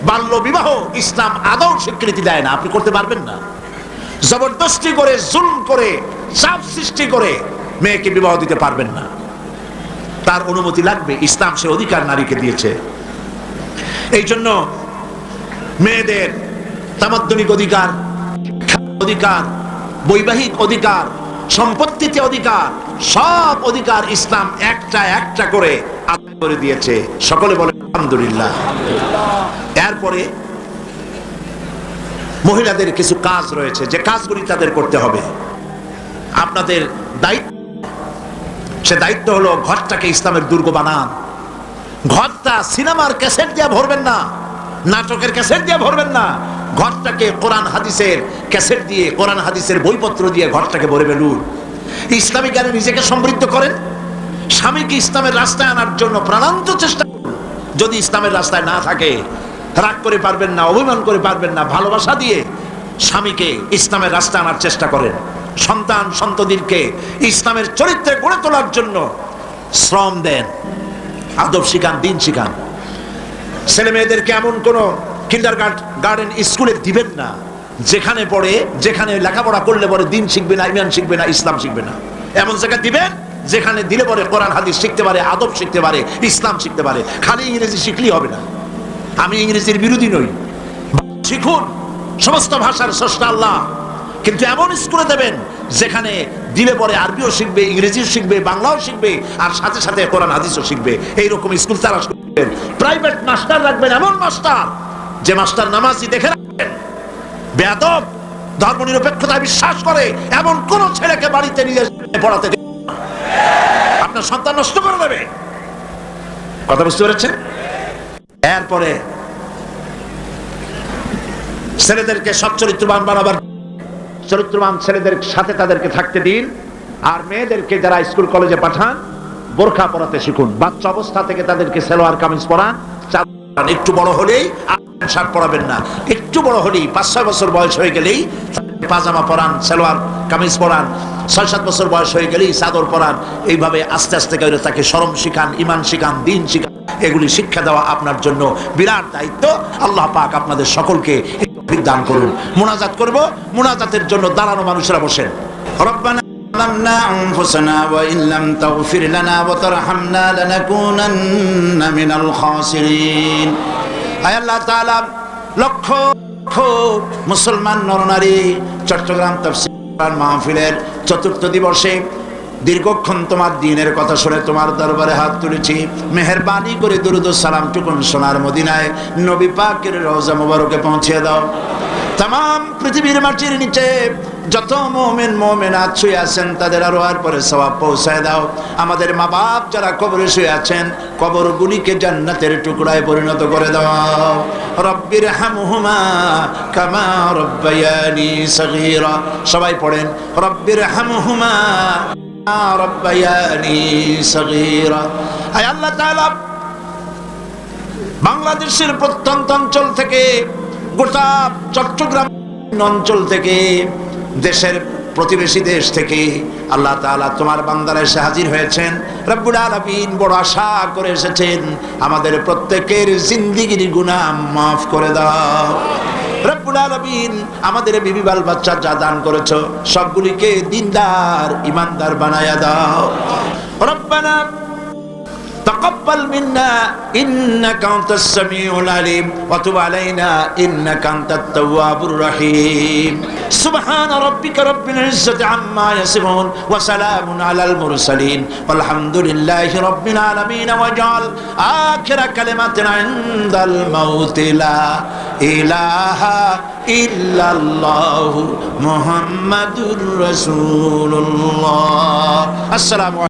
[SPEAKER 1] বাল্য বিবাহ ইসলাম আদৌ স্বীকৃতি দেয় না, আপনি করতে পারবেন না। জবরদস্তি করে, জুলুম করে, চাপ সৃষ্টি করে মেয়েকে বিবাহ দিতে পারবেন না, তার অনুমতি লাগবে। ইসলাম সে অধিকার নারীকে দিয়েছে। এই জন্য মেয়েদের তামাদ্দনিক অধিকার, অধিকার, বৈবাহিক অধিকার, সম্পত্তিতে অধিকার, সব অধিকার ইসলাম একটা একটা করে আদায় করে দিয়েছে। সকলে বলে আলহামদুলিল্লাহ। এরপরে মহিলাদের কিছু কাজ রয়েছে, যে কাজগুলি তাদের করতে হবে। আপনাদের দায়িত্ব, সে দায়িত্ব হলো ঘরটাকে ইসলামের দুর্গ বানান। ঘরটা সিনেমার ক্যাসেট দিয়ে ভরবেন না, নাটকের ক্যাসেট দিয়ে ভরবেন না। ঘরটাকে কোরআন হাদিসের ক্যাসেট দিয়ে, কোরআন হাদিসের বইপত্র দিয়ে ঘরটাকে ভরে ফেলুন। ইসলামী জ্ঞানে নিজেকে সমৃদ্ধ করেন। স্বামীকে ইসলামের রাস্তায় আনার জন্য প্রাণান্ত চেষ্টা করুন। যদি ইসলামের রাস্তায় না থাকে, রাগ করে পারবেন না, অভিমান করে পারবেন না, ভালোবাসা দিয়ে স্বামীকে ইসলামের রাস্তায় আনার চেষ্টা করেন। সন্তান সন্ততিকে ইসলামের চরিত্রে গড়ে তোলার জন্য শ্রম দেন, আদব শিখান, দিন শিখান। ছেলে মেয়েদেরকে এমন কোন কিন্ডারগার্টেন স্কুলে দিবেন না যেখানে পড়ে, যেখানে লেখাপড়া করলে পরে দিন শিখবে না, ইমান শিখবে না, ইসলাম শিখবে না। এমন জায়গায় দিবেন যেখানে দিলে পরে কোরআন হাদিস শিখতে পারে, আদব শিখতে পারে, ইসলাম শিখতে পারে। খালি ইংরেজি শিখলেই হবে না। আমি ইংরেজির বিরোধী নই, শিখুন, সমস্ত ভাষার স্রষ্টা আল্লাহ, কিন্তু এমন স্কুলে দেবেন যেখানে দিলে পরে আরবিও শিখবে, ইংরেজিও শিখবে, বাংলাও শিখবে, আর সাথে সাথে কোরআন হাদিসও শিখবে। এইরকম স্কুল তারা করবেন। প্রাইভেট মাস্টার রাখবেন, এমন মাস্টার যে মাস্টার নামাজি দেখে রাখবেন, বেয়াদব, ধর্মনিরপেক্ষতায় বিশ্বাস করে, এমন কোন ছেলেকে বাড়িতে নিয়ে পড়াতে দেবেন না। আপনার সন্তান নষ্ট করে দেবে। কথা বুঝতে পেরেছেন? এরপরে ছেলেদেরকে সচ্চরিত্রবান বানাবার, চরিত্রবান ছেলেদের সাথে তাদেরকে থাকতে দিন। আর মেয়েদেরকে যারা স্কুল কলেজে পাঠান, বোরখা পরাতে শিখুন। বাচ্চা অবস্থা থেকে তাদেরকে সালোয়ার কামিজ পরান। একটু বড় হলেই শার্ট পরাবেন না, একটু বড় হলেই 5-6 বছর বয়স হয়ে গেলেই পাজামা পরান, সালোয়ার কামিজ পরান। 6-7 বছর বয়স হয়ে গেলেই চাদর পরান। এইভাবে আস্তে আস্তে করে তাকে শরম শিখান, ইমান শিখান, দিন শিখান। এগুলি শিক্ষা দেওয়া আপনার জন্য বিরাট দায়িত্ব। আল্লাহ পাক আপনাদের সকলকে দান করুন। মুনাজাত করব, মুনাজাতের জন্য দাঁড়ানো মানুষরা বসেন। রব্বানা ظلمنا أنفسنا وإن لم تغفر لنا وترحمنا لنكونن من الخاسرين। আয় আল্লাহ তাআলা, লক্ষ লক্ষ মুসলমান নরনারী চট্টগ্রাম তাফসীর মাহফিলের ৪র্থ দিবসে দীর্ঘক্ষণ তোমার দ্বীনের কথা শুনে তোমার দরবারে হাত তুলেছি। মেহেরবানি করে দুরূদ ও সালাম টুকুন সোনার মদিনায় নবী পাকের রওজা মুবারকে পৌঁছে দাও। तमाम পৃথিবীর মাটির নিচে যত মুমিন মুমিনাত শুয়ে আছেন তাদের আরোহার পরে সওয়াব পৌঁছায় দাও। আমাদের মা বাপ যারা কবরে শুয়ে আছেন, কবরগুলিকে জান্নাতের টুকরায় পরিণত করে দাও। রব্বির হামহুমা কামা রব্বায়ানি সগীরা। সবাই পড়েন, রব্বির হামহুমা রব্বায়ানি সগীরা। আয় আল্লাহ তাআলা, বাংলাদেশের প্রত্যন্ত অঞ্চল থেকে, গোটা চট্টগ্রাম অঞ্চল থেকে, দেশের প্রতিবেশী দেশ থেকে আল্লাহ তাআলা তোমার বান্দারা এসে হাজির হয়েছেন। রব্বুল আলামিন বড় আশা করে এসেছেন, আমাদের প্রত্যেকের জিন্দেগির গুনাহ মাফ করে দাও। রব্বুল আলামিন আমাদের বিবি বাল বাচ্চা যা দান করেছো সবগুলিকে দিনদার ইমানদার বানায়া দাও। রব্বানা تقبل منا إنك أنت السميع العليم وتب علينا إنك أنت التواب الرحيم سبحان ربك رب العزة عما يصفون وسلام على المرسلين والحمد لله رب العالمين واجعل آخر كلمتنا عند الموت لا إله إلا الله محمد رسول الله. السلام عليكم.